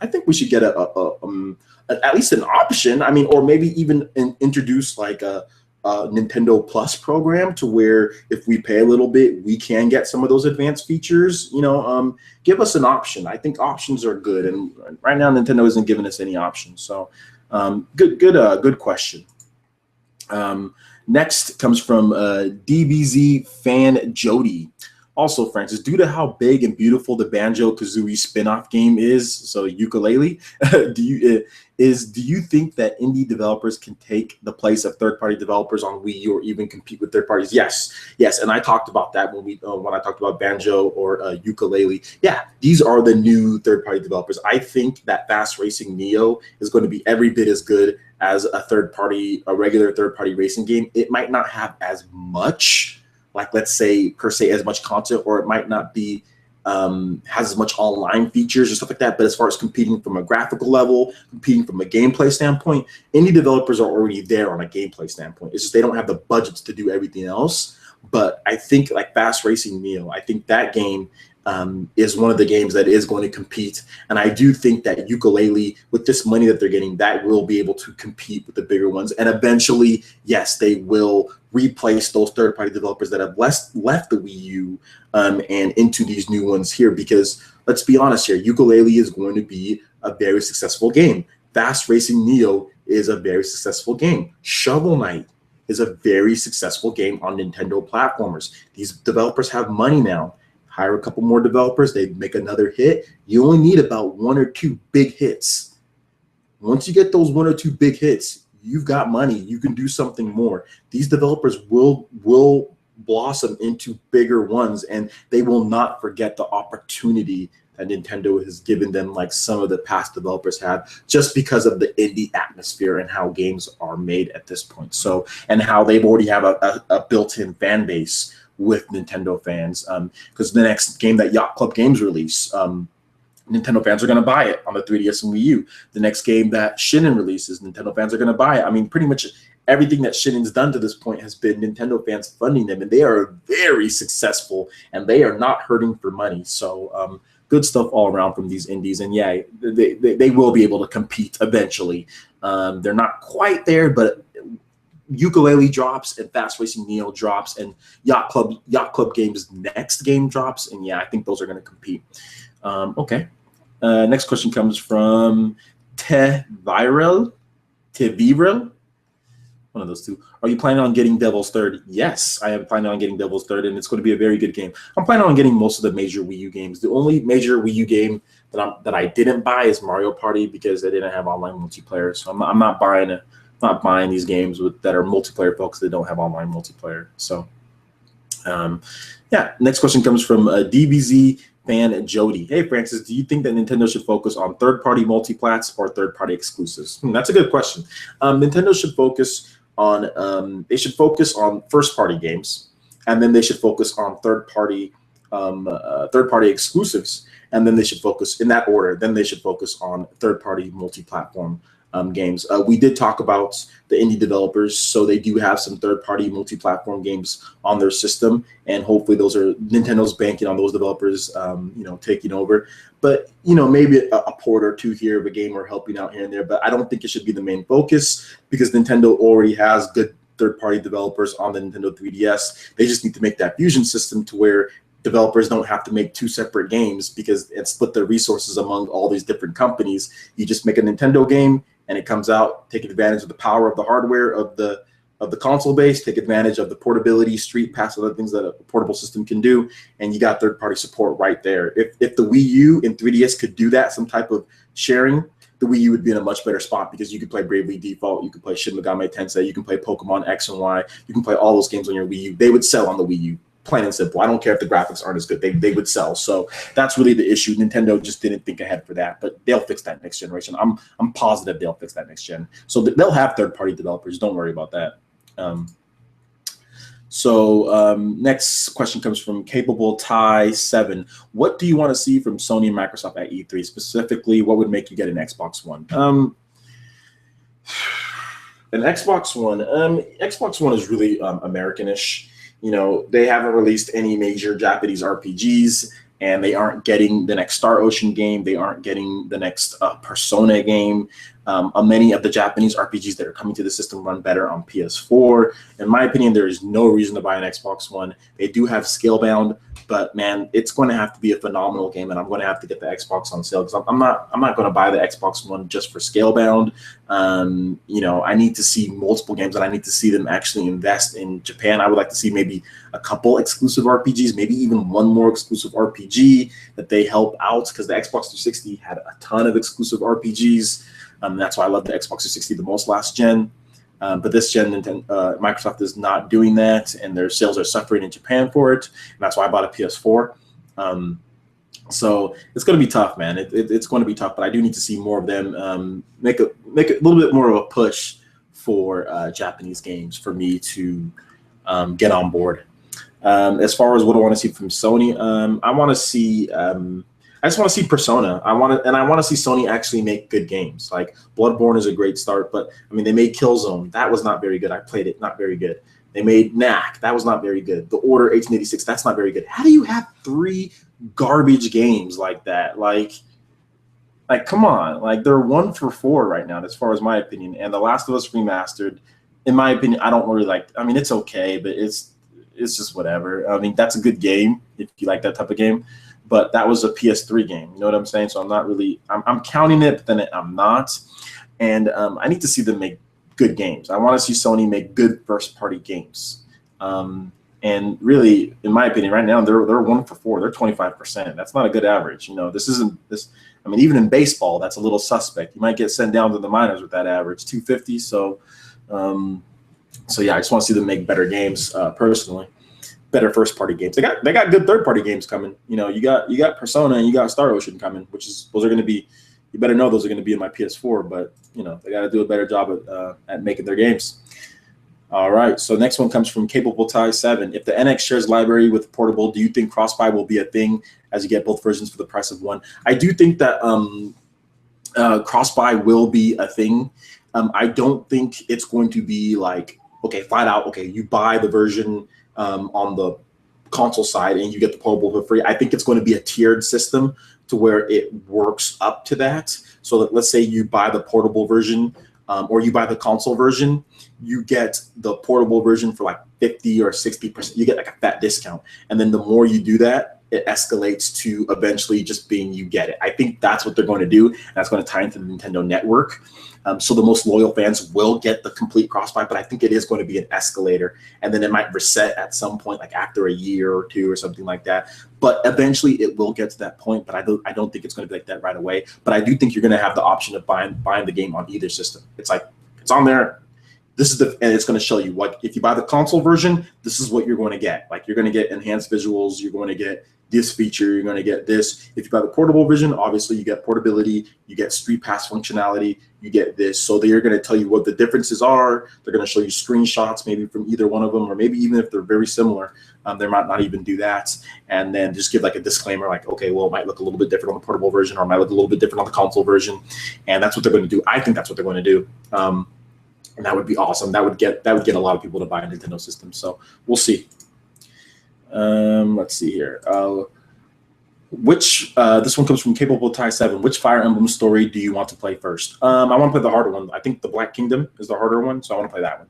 I think we should get at least an option. I mean, or maybe even introduce like a Nintendo Plus program to where if we pay a little bit, we can get some of those advanced features. You know, give us an option. I think options are good, and right now Nintendo isn't giving us any options. So, good question. Next comes from DBZ fan Jody. Also, Francis, due to how big and beautiful the Banjo-Kazooie spin-off game is, so Yooka-Laylee, do you think that indie developers can take the place of third-party developers on Wii U or even compete with third parties? Yes, and I talked about that when I talked about Banjo or Yooka-Laylee. Yeah, these are the new third-party developers. I think that Fast Racing Neo is going to be every bit as good as a regular third-party racing game. It might not have as much, like, let's say, per se, as much content, or it might not be has as much online features or stuff like that. But as far as competing from a graphical level, competing from a gameplay standpoint, indie developers are already there on a gameplay standpoint. It's just they don't have the budgets to do everything else. But I think like Fast Racing Neo, I think that game is one of the games that is going to compete. And I do think that Yooka-Laylee, with this money that they're getting, that will be able to compete with the bigger ones. And eventually, yes, they will replace those third-party developers that have left the Wii U and into these new ones here. Because let's be honest here, Yooka-Laylee is going to be a very successful game. Fast Racing Neo is a very successful game. Shovel Knight is a very successful game on Nintendo platformers. These developers have money now. Hire a couple more developers, they make another hit. You only need about 1 or 2 big hits. Once you get those 1 or 2 big hits, you've got money. You can do something more. These developers will blossom into bigger ones, and they will not forget the opportunity that Nintendo has given them, like some of the past developers have, just because of the indie atmosphere and how games are made at this point. So, and how they've already have a built-in fan base with Nintendo fans, because the next game that Yacht Club Games release, Nintendo fans are going to buy it on the 3DS and Wii U. The next game that Shinin releases, Nintendo fans are going to buy it. I mean, pretty much everything that Shinin's done to this point has been Nintendo fans funding them, and they are very successful, and they are not hurting for money. So good stuff all around from these indies, and yeah, they will be able to compete eventually. They're not quite there, but Yooka-Laylee drops and Fast Racing Neo drops, and Yacht Club Games' next game drops, and yeah, I think those are going to compete. Okay. Next question comes from Teviril. One of those two. Are you planning on getting Devil's Third? Yes, I am planning on getting Devil's Third, and it's going to be a very good game. I'm planning on getting most of the major Wii U games. The only major Wii U game that I didn't buy is Mario Party because they didn't have online multiplayer. So I'm not buying these games that are multiplayer focused. They don't have online multiplayer. So yeah. Next question comes from DBZ fan Jody. Hey Francis, do you think that Nintendo should focus on third-party multiplats or third-party exclusives? That's a good question. Nintendo should focus on first-party games, and then they should focus on third-party exclusives, and then they should focus in that order. Then they should focus on third-party multi-platform games. We did talk about the indie developers, so they do have some third-party multi-platform games on their system, and hopefully those are Nintendo's banking on those developers, taking over. But maybe a port or two here of a game or helping out here and there. But I don't think it should be the main focus because Nintendo already has good third-party developers on the Nintendo 3DS. They just need to make that fusion system to where developers don't have to make two separate games because it split their resources among all these different companies. You just make a Nintendo game and it comes out, take advantage of the power of the hardware of the console base, take advantage of the portability, street pass, other things that a portable system can do, and you got third-party support right there. If the Wii U and 3DS could do that, some type of sharing, the Wii U would be in a much better spot because you could play Bravely Default, you could play Shin Megami Tensei, you can play Pokemon X and Y, you can play all those games on your Wii U. They would sell on the Wii U. Plain and simple. I don't care if the graphics aren't as good. They would sell. So that's really the issue. Nintendo just didn't think ahead for that, but they'll fix that next generation. I'm positive they'll fix that next gen. So they'll have third-party developers. Don't worry about that. Next question comes from Capable Tie 7. What do you want to see from Sony and Microsoft at E3? Specifically, what would make you get an Xbox One? An Xbox One. Xbox One is really Americanish. They haven't released any major Japanese RPGs, and they aren't getting the next Star Ocean game. They aren't getting the next Persona game. Many of the Japanese RPGs that are coming to the system run better on PS4. In my opinion, there is no reason to buy an Xbox One. They do have Scalebound, but man, it's going to have to be a phenomenal game, and I'm going to have to get the Xbox on sale because I'm not going to buy the Xbox One just for Scalebound. I need to see multiple games, and I need to see them actually invest in Japan. I would like to see maybe a couple exclusive RPGs, maybe even one more exclusive RPG that they help out because the Xbox 360 had a ton of exclusive RPGs. That's why I love the Xbox 360 the most last gen. But this gen, Microsoft is not doing that, and their sales are suffering in Japan for it. And that's why I bought a PS4. So it's going to be tough, man. It's going to be tough, but I do need to see more of them make a little bit more of a push for Japanese games for me to get on board. As far as what I want to see from Sony, I just want to see Persona. I want to see Sony actually make good games. Like Bloodborne is a great start, but I mean they made Killzone. That was not very good. I played it, not very good. They made Knack. That was not very good. The Order 1886. That's not very good. How do you have 3 garbage games like that? Like come on. Like they're 1 for 4 right now, as far as my opinion. And The Last of Us Remastered, in my opinion, I don't really like. I mean, it's okay, but it's just whatever. I mean, that's a good game if you like that type of game. But that was a PS3 game. You know what I'm saying? So I'm not really – I'm counting it, but then I'm not. And I need to see them make good games. I want to see Sony make good first-party games. And really, in my opinion, right now, they're 1 for 4. They're 25%. That's not a good average. This isn't – this. I mean, even in baseball, that's a little suspect. You might get sent down to the minors with that average, 250. So yeah, I just want to see them make better games personally. Better first-party games. They got good third-party games coming. You got Persona and you got Star Ocean coming, those are going to be. You better know those are going to be in my PS4. But they got to do a better job at making their games. All right, so next one comes from Capable Tie 7. If the NX shares library with portable, do you think cross-buy will be a thing as you get both versions for the price of one? I do think that cross-buy will be a thing. I don't think it's going to be like, okay, flat out, okay, you buy the version on the console side and you get the portable for free. I think it's going to be a tiered system to where it works up to that. So that, let's say you buy the portable version or you buy the console version, you get the portable version for like 50 or 60%. You get like a fat discount. And then the more you do that, it escalates to eventually just being you get it. I think that's what they're going to do. And that's going to tie into the Nintendo network. So the most loyal fans will get the complete cross-buy, but I think it is going to be an escalator. And then it might reset at some point, like after a year or two or something like that. But eventually it will get to that point, but I don't think it's going to be like that right away. But I do think you're going to have the option of buying the game on either system. It's like, it's on there. This is and it's going to show you what, if you buy the console version, this is what you're going to get. Like you're going to get enhanced visuals, you're going to get this feature, you're going to get this. If you buy the portable version, obviously you get portability, you get Street Pass functionality, you get this. So they're going to tell you what the differences are. They're going to show you screenshots maybe from either one of them, or maybe even if they're very similar, they might not even do that. And then just give like a disclaimer like, okay, well, it might look a little bit different on the portable version, or it might look a little bit different on the console version. And that's what they're going to do. I think that's what they're going to do. And that would be awesome. That would get a lot of people to buy a Nintendo system. So we'll see. Let's see here. This one comes from Capable Tie 7. Which Fire Emblem story do you want to play first? I want to play the harder one. I think the Black Kingdom is the harder one, so I want to play that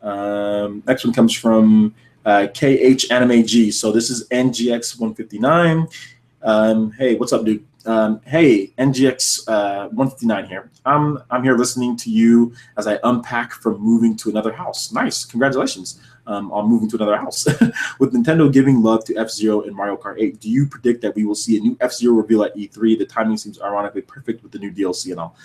one. Next one comes from KH Anime G. So this is NGX 159. Hey, what's up, dude? Hey, NGX 159 here. I'm here listening to you as I unpack from moving to another house. Nice, congratulations on moving to another house. With Nintendo giving love to F-Zero and Mario Kart 8, do you predict that we will see a new F-Zero reveal at E3? The timing seems ironically perfect with the new DLC and all.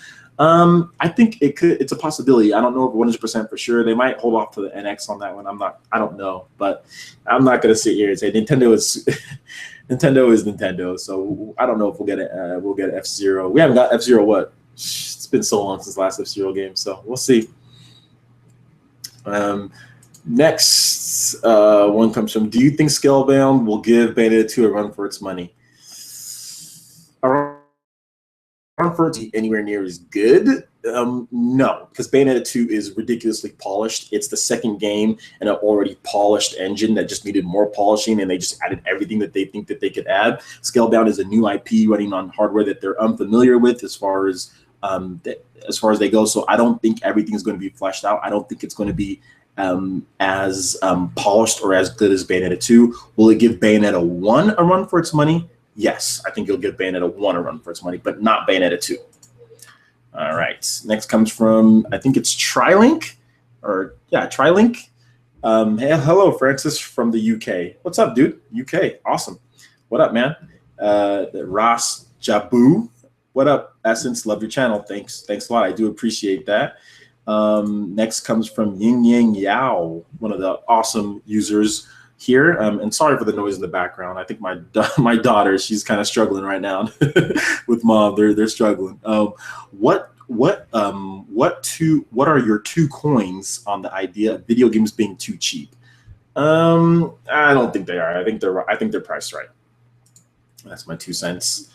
I think it could. It's a possibility. I don't know if 100% for sure. They might hold off to the NX on that one. I don't know, but I'm not gonna sit here and say Nintendo is Nintendo is Nintendo. So I don't know if we'll get F-Zero. We haven't got F-Zero. What? It's been so long since the last F-Zero game. So we'll see. Next one comes from, do you think Scalebound will give Bayonetta 2 a run for its money? A run for it anywhere near as good? No, because Bayonetta 2 is ridiculously polished. It's the second game in an already polished engine that just needed more polishing, and they just added everything that they think that they could add. Scalebound is a new IP running on hardware that they're unfamiliar with as far as they go. So I don't think everything is going to be fleshed out. I don't think it's going to be as polished or as good as Bayonetta 2. Will it give Bayonetta 1 a run for its money? Yes, I think it'll give Bayonetta 1 a run for its money, but not Bayonetta 2. All right, next comes from, I think it's Trilink, or yeah, Trilink. Hey, hello, Francis from the UK. What's up, dude? UK, awesome. What up, man? Ross Jabu. What up, Essence? Love your channel. Thanks a lot. I do appreciate that. Next comes from Ying Yang Yao, one of the awesome users here. And sorry for the noise in the background. I think my daughter, she's kind of struggling right now with mom. They're struggling. What are your 2 coins on the idea of video games being too cheap? I don't think they are. I think they're priced right. That's my 2 cents.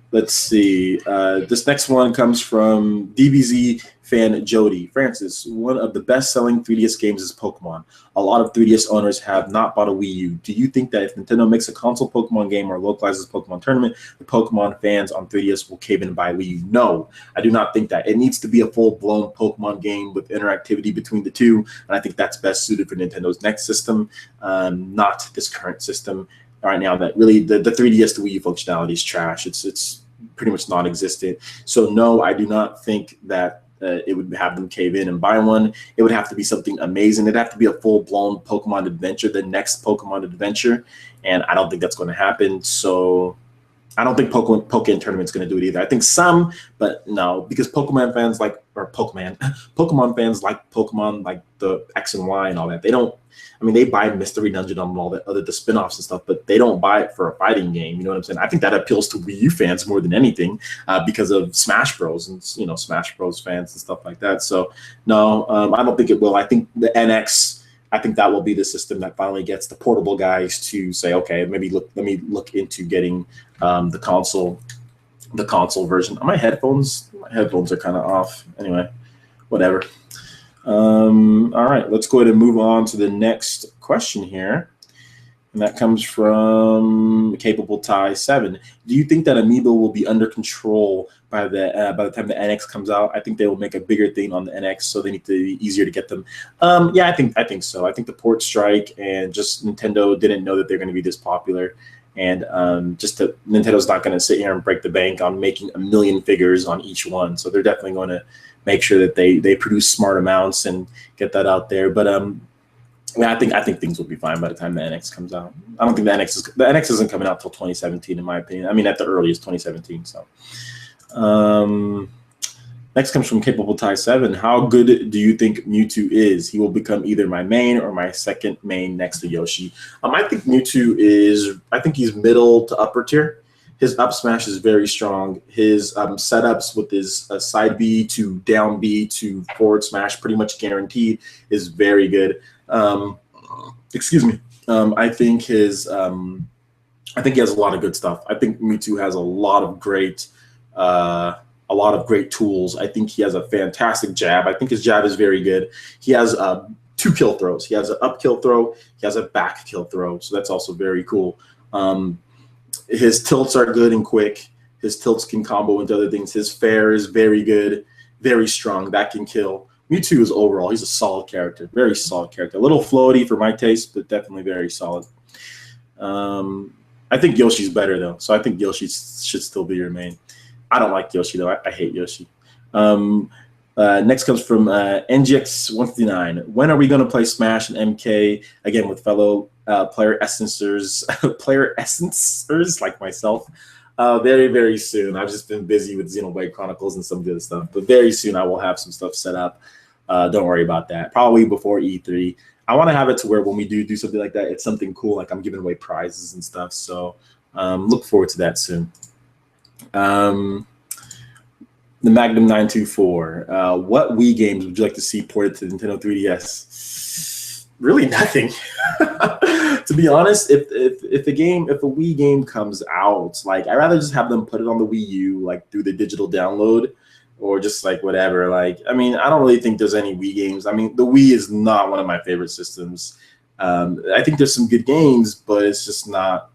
Let's see. This next one comes from DBZ fan Jody. Francis, one of the best-selling 3DS games is Pokemon. A lot of 3DS owners have not bought a Wii U. Do you think that if Nintendo makes a console Pokemon game or localizes Pokemon Tournament, the Pokemon fans on 3DS will cave in and buy a Wii U? No, I do not think that. It needs to be a full-blown Pokemon game with interactivity between the two, and I think that's best suited for Nintendo's next system, not this current system. Right now, that really the 3DS to Wii U functionality is trash. It's pretty much non-existent. So no, I do not think that it would have them cave in and buy one. It would have to be something amazing. It'd have to be a full-blown Pokemon adventure, the next Pokemon adventure, and I don't think that's going to happen. So I don't think Pokemon Tournament's going to do it either. I think some, but no, because Pokemon fans like, or Pokemon fans like Pokemon, like the X and Y and all that. They don't, I mean, they buy Mystery Dungeon and all that, the spin-offs and stuff, but they don't buy it for a fighting game. You know what I'm saying? I think that appeals to Wii U fans more than anything because of Smash Bros. And, you know, Smash Bros. Fans and stuff like that. So, no, I don't think it will. I think the NX, I think that will be the system that finally gets the portable guys to say, okay, let me look into getting the console version. My headphones are kind of off. Anyway, whatever. All right, let's go ahead and move on to the next question here. And that comes from Capable Tie 7. Do you think that Amiibo will be under control by the time the NX comes out? I think they will make a bigger thing on the NX, so they need to be easier to get them. Yeah, I think so. I think the port strike and just Nintendo didn't know that they're going to be this popular, and Nintendo's not going to sit here and break the bank on making 1 million figures on each one. So they're definitely going to make sure that they produce smart amounts and get that out there. But yeah, I think things will be fine by the time the NX comes out. I don't think the NX isn't coming out till 2017, in my opinion. I mean, at the earliest 2017. So, next comes from Capable Tie 7. How good do you think Mewtwo is? He will become either my main or my second main next to Yoshi. I think Mewtwo is. I think he's middle to upper tier. His up smash is very strong. His setups with his side B to down B to forward smash, pretty much guaranteed, is very good. Excuse me. I think he has a lot of good stuff. I think Mewtwo has a lot of great tools. I think he has a fantastic jab. I think his jab is very good. He has 2 kill throws. He has an up kill throw. He has a back kill throw. So that's also very cool. His tilts are good and quick. His tilts can combo into other things. His fair is very good, very strong. That can kill. Mewtwo is overall, he's a solid character, very solid character. A little floaty for my taste, but definitely very solid. I think Yoshi's better, though. So I think Yoshi should still be your main. I don't like Yoshi, though. I hate Yoshi. Next comes from NGX159. When are we going to play Smash and MK again with fellow player essencers like myself? Very, very soon. I've just been busy with Xenoblade Chronicles and some good stuff, but very soon I will have some stuff set up. Don't worry about that. Probably before E3. I want to have it to where when we do something like that, it's something cool, like I'm giving away prizes and stuff. So look forward to that soon. The Magnum 924. What Wii games would you like to see ported to Nintendo 3DS? Really nothing. To be honest, if a Wii game comes out, like I'd rather just have them put it on the Wii U, like through the digital download, or just like whatever. Like, I mean, I don't really think there's any Wii games. I mean, the Wii is not one of my favorite systems. I think there's some good games, but it's just not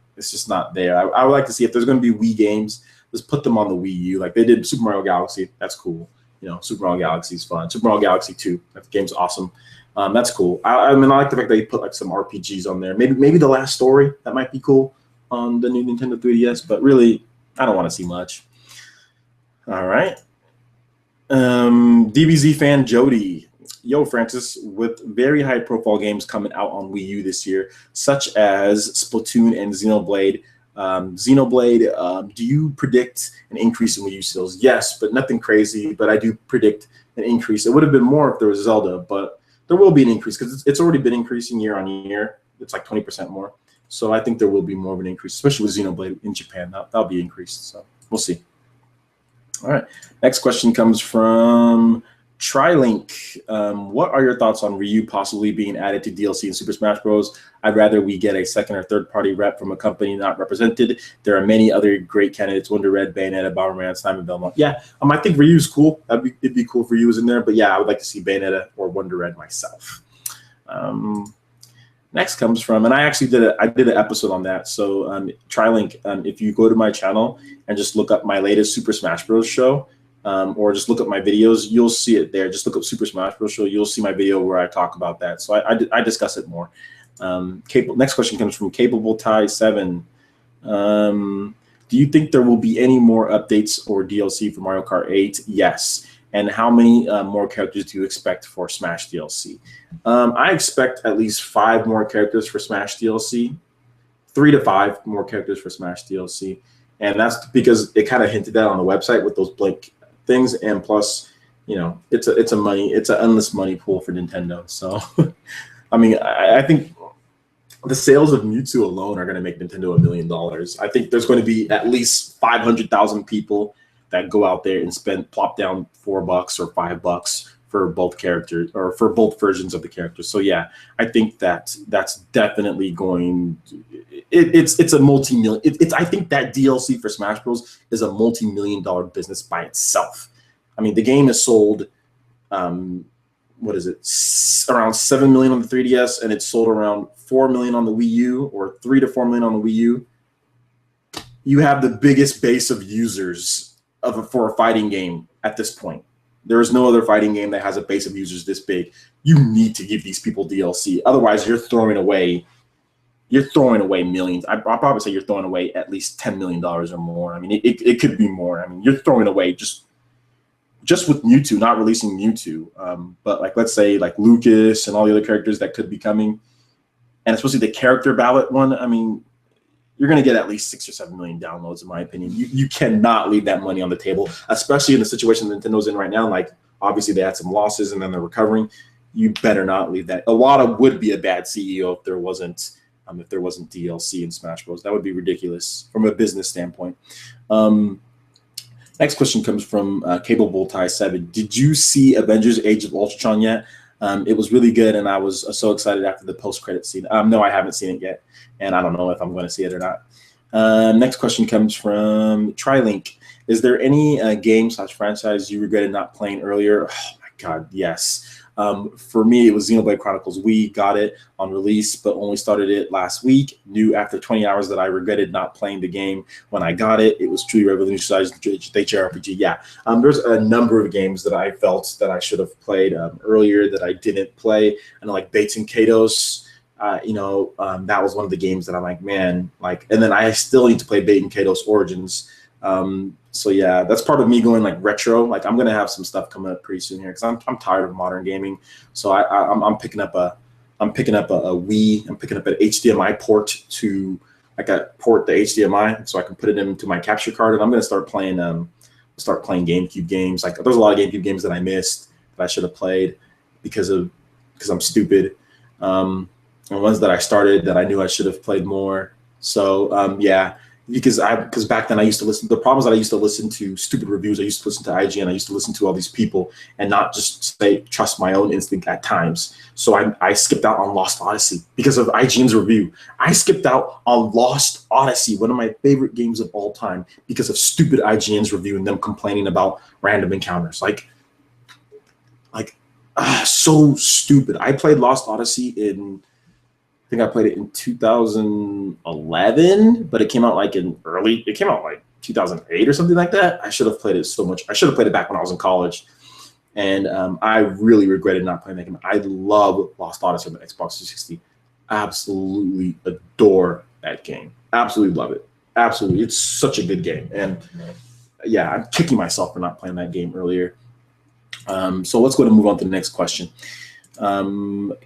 there. I would like to see if there's going to be Wii games, just put them on the Wii U, like they did Super Mario Galaxy. That's cool. You know, Super Mario Galaxy is fun. Super Mario Galaxy 2, that game's awesome. That's cool. I mean, I like the fact that they put like some RPGs on there. Maybe The Last Story, that might be cool on the new Nintendo 3DS. But really, I don't want to see much. All right. DBZ fan Jody. Yo, Francis, with very high-profile games coming out on Wii U this year, such as Splatoon and Xenoblade, do you predict an increase in Wii U sales? Yes, but nothing crazy. But I do predict an increase. It would have been more if there was Zelda, but there will be an increase because it's already been increasing year on year. It's like 20% more. So I think there will be more of an increase, especially with Xenoblade in Japan. That'll be increased. So we'll see. All right. Next question comes from Trilink. What are your thoughts on Ryu possibly being added to DLC in Super Smash Bros? I'd rather we get a second or third party rep from a company not represented. There are many other great candidates: Wonder Red, Bayonetta, Bomberman, Simon Belmont. Yeah, I think Ryu's cool. It'd be cool for Ryu in there. But yeah, I would like to see Bayonetta or Wonder Red myself. Next comes from, and I actually did an episode on that. So Trilink, if you go to my channel and just look up my latest Super Smash Bros. Show, or just look up my videos, you'll see it there. Just look up Super Smash Bros. Show. You'll see my video where I talk about that. So I discuss it more. Next question comes from Capable Tie 7. Do you think there will be any more updates or DLC for Mario Kart 8? Yes. And how many more characters do you expect for Smash DLC? I expect at least 5 more characters for Smash DLC, 3 to 5 more characters for Smash DLC. And that's because it kind of hinted that on the website with those blank things. And plus, you know, it's an endless money pool for Nintendo. So, I mean, I think the sales of Mewtwo alone are going to make Nintendo $1 million. I think there's going to be at least 500,000 people that go out there and plop down $4 or $5 for both characters or for both versions of the characters. So yeah, I think that's definitely going. It's a multi-million. I think that DLC for Smash Bros is a multi-million-dollar business by itself. I mean, the game is sold. What is it? Around 7 million on the 3DS, and it's sold around 4 million on the Wii U, or 3 to 4 million on the Wii U. You have the biggest base of users for a fighting game at this point. There is no other fighting game that has a base of users this big. You need to give these people DLC. Otherwise, you're throwing away millions. I'll probably say you're throwing away at least $10 million or more. I mean, it could be more. I mean, you're throwing away just with Mewtwo, not releasing Mewtwo. But like, let's say like Lucas and all the other characters that could be coming, and especially the character ballot one. I mean, you're going to get at least 6 or 7 million downloads, in my opinion. You cannot leave that money on the table, especially in the situation Nintendo's in right now. Like, obviously, they had some losses and then they're recovering. You better not leave that. Iwata would be a bad CEO if there wasn't DLC in Smash Bros. That would be ridiculous from a business standpoint. Next question comes from Capable Tie 7. Did you see Avengers: Age of Ultron yet? It was really good, and I was so excited after the post-credit scene. No, I haven't seen it yet, and I don't know if I'm going to see it or not. Next question comes from TriLink. Is there any game/franchise you regretted not playing earlier? Oh, my God, yes. For me, it was Xenoblade Chronicles. We got it on release, but only started it last week. Knew after 20 hours that I regretted not playing the game when I got it. It was truly revolutionized the JRPG. Yeah, there's a number of games that I felt that I should have played earlier that I didn't play. I know, like Bates and Kados. That was one of the games that I'm like, man, like, and then I still need to play Bates and Kados Origins. So yeah, that's part of me going like retro. Like, I'm gonna have some stuff coming up pretty soon here because I'm tired of modern gaming. So I'm picking up a Wii. I'm picking up an HDMI port to port the HDMI so I can put it into my capture card, and I'm gonna start playing GameCube games. Like, there's a lot of GameCube games that I missed that I should have played because I'm stupid. And ones that I started that I knew I should have played more. So yeah. Because back then I used to listen. The problem is that I used to listen to stupid reviews. I used to listen to IGN. I used to listen to all these people and not just trust my own instinct at times. So I skipped out on Lost Odyssey because of IGN's review. I skipped out on Lost Odyssey, one of my favorite games of all time, because of stupid IGN's review and them complaining about random encounters. So stupid. I played Lost Odyssey in. I think I played it in 2011, but it came out like 2008 or something like that. I should have played it so much. I should have played it back when I was in college. And I really regretted not playing that game. I love Lost Odyssey on the Xbox 360. Absolutely adore that game. Absolutely love it. Absolutely. It's such a good game. And yeah, I'm kicking myself for not playing that game earlier. So let's go to move on to the next question.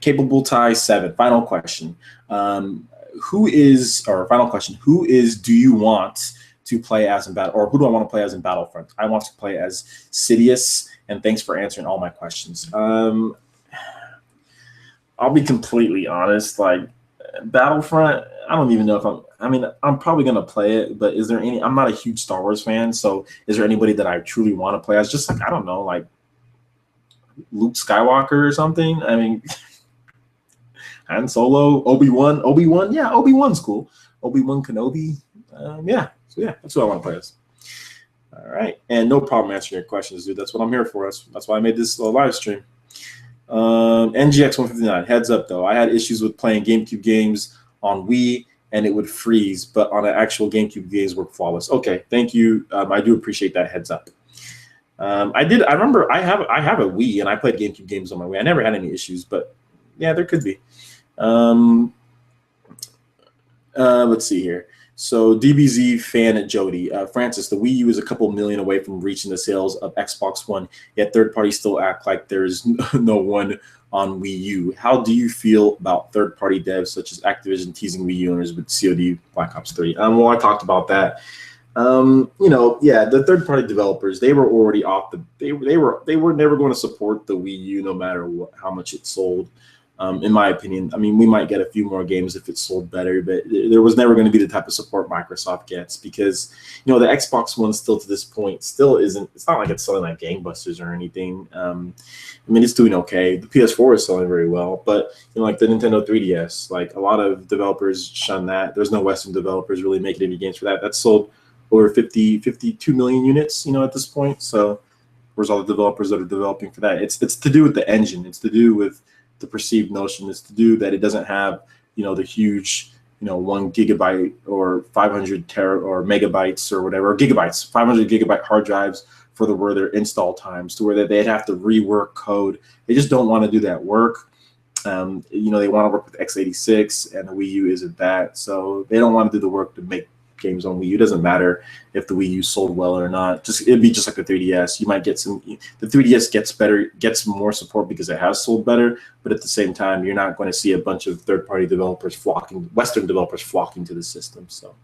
Capable Tie 7. Final question. Who do you want to play as in battle, or who do I want to play as in Battlefront? I want to play as Sidious, and thanks for answering all my questions. I'll be completely honest. Like, Battlefront, I don't even know if I'm probably gonna play it, but is there any? I'm not a huge Star Wars fan, so is there anybody that I truly want to play as? Just like, I don't know, like Luke Skywalker or something. I mean, Han Solo, Obi-Wan. Yeah, Obi-Wan's cool. Obi-Wan Kenobi. Yeah, so yeah, that's what I want to play as. All right, and no problem answering your questions, dude. That's what I'm here for. That's why I made this live stream. NGX159. Heads up, though. I had issues with playing GameCube games on Wii, and it would freeze, but on an actual GameCube games work flawless. Okay, thank you. I do appreciate that heads up. I remember I have a Wii and I played GameCube games on my Wii. I never had any issues, but yeah, there could be. Let's see here. So DBZ fan Jody, Francis, the Wii U is a couple million away from reaching the sales of Xbox One, yet third parties still act like there's no one on Wii U. How do you feel about third party devs such as Activision teasing Wii U owners with COD Black Ops 3? Well, I talked about that. You know, yeah, the third-party developers, they were already off the. They were never going to support the Wii U no matter how much it sold. In my opinion, I mean, we might get a few more games if it sold better, but there was never going to be the type of support Microsoft gets because, you know, the Xbox One still to this point still isn't. It's not like it's selling like gangbusters or anything. I mean, it's doing okay. The PS4 is selling very well, but you know, like the Nintendo 3DS, like a lot of developers shun that. There's no Western developers really making any games for that. That's sold over 52 million units, you know, at this point. So where's all the developers that are developing for that? It's to do with the engine. It's to do with the perceived notion. Is to do that it doesn't have, you know, the huge, you know, 1 gigabyte or 500 tera or megabytes or whatever, or gigabytes, 500 gigabyte hard drives for the where their install times to where they'd have to rework code. They just don't want to do that work. You know, they want to work with x86 and the Wii U isn't that. So they don't want to do the work to make games on Wii U. It doesn't matter if the Wii U sold well or not. It'd be just like the 3DS. You might get some. The 3DS gets more support because it has sold better. But at the same time, you're not going to see a bunch of third-party developers Western developers flocking to the system. So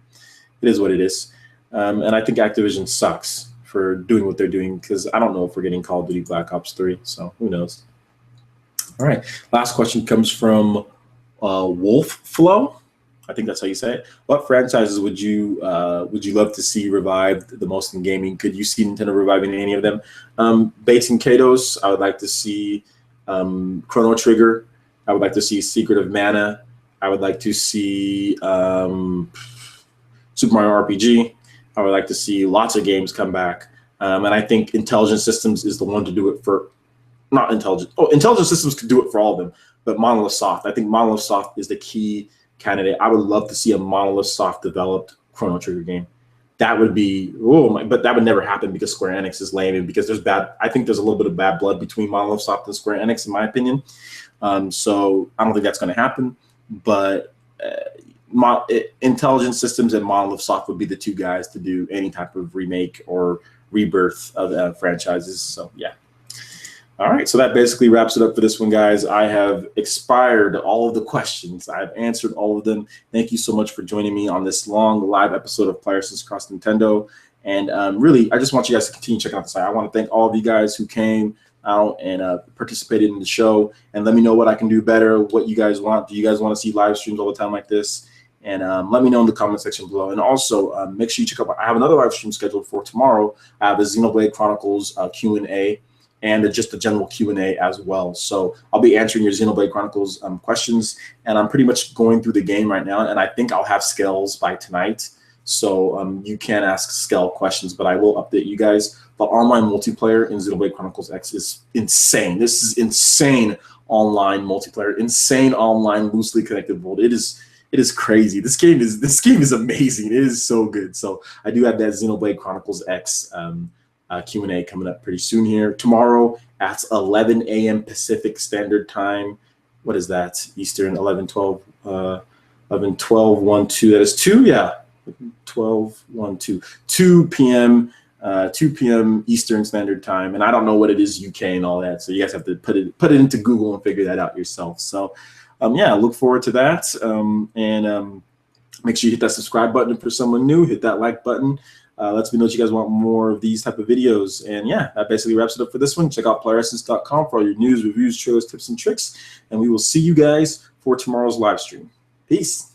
it is what it is. And I think Activision sucks for doing what they're doing because I don't know if we're getting Call of Duty Black Ops 3. So who knows? All right. Last question comes from Wolf Flow. I think that's how you say it. What franchises would you love to see revived the most in gaming? Could you see Nintendo reviving any of them? Bates and Kados, I would like to see Chrono Trigger. I would like to see Secret of Mana. I would like to see Super Mario RPG. I would like to see lots of games come back. And I think Intelligent Systems is the one to do it for, not Intelligent. Oh, Intelligent Systems could do it for all of them, but Monolith Soft. I think Monolith Soft is the key candidate. I would love to see a Monolith Soft developed Chrono Trigger game. That would be, but that would never happen because Square Enix is lame and because I think there's a little bit of bad blood between Monolith Soft and Square Enix, in my opinion. So I don't think that's going to happen. But Intelligent Systems and Monolith Soft would be the two guys to do any type of remake or rebirth of franchises. So yeah. All right, so that basically wraps it up for this one, guys. I have expired all of the questions. I've answered all of them. Thank you so much for joining me on this long live episode of Players Across Nintendo. And really, I just want you guys to continue checking out the site. I want to thank all of you guys who came out and participated in the show. And let me know what I can do better, what you guys want. Do you guys want to see live streams all the time like this? And let me know in the comment section below. And also, make sure you check out, I have another live stream scheduled for tomorrow. I have the Xenoblade Chronicles Q&A. And just a general Q&A as well. So I'll be answering your Xenoblade Chronicles questions, and I'm pretty much going through the game right now, and I think I'll have scales by tonight. So you can ask scale questions, but I will update you guys. The online multiplayer in Xenoblade Chronicles X is insane. This is insane online multiplayer, insane online loosely connected world. It is crazy. This game is amazing. It is so good. So I do have that Xenoblade Chronicles X Q&A coming up pretty soon here. Tomorrow at 11 a.m. Pacific Standard Time. What is that? Eastern, 11, 12, 1, 2. That is 2, yeah. 12, 1, 2. 2 p.m. 2 p.m. Eastern Standard Time. And I don't know what it is, UK and all that. So you guys have to put it into Google and figure that out yourself. So yeah, look forward to that. Make sure you hit that subscribe button for someone new. Hit that like button. Lets me know that you guys want more of these type of videos. And yeah, that basically wraps it up for this one. Check out playeressence.com for all your news, reviews, trailers, tips, and tricks. And we will see you guys for tomorrow's live stream. Peace.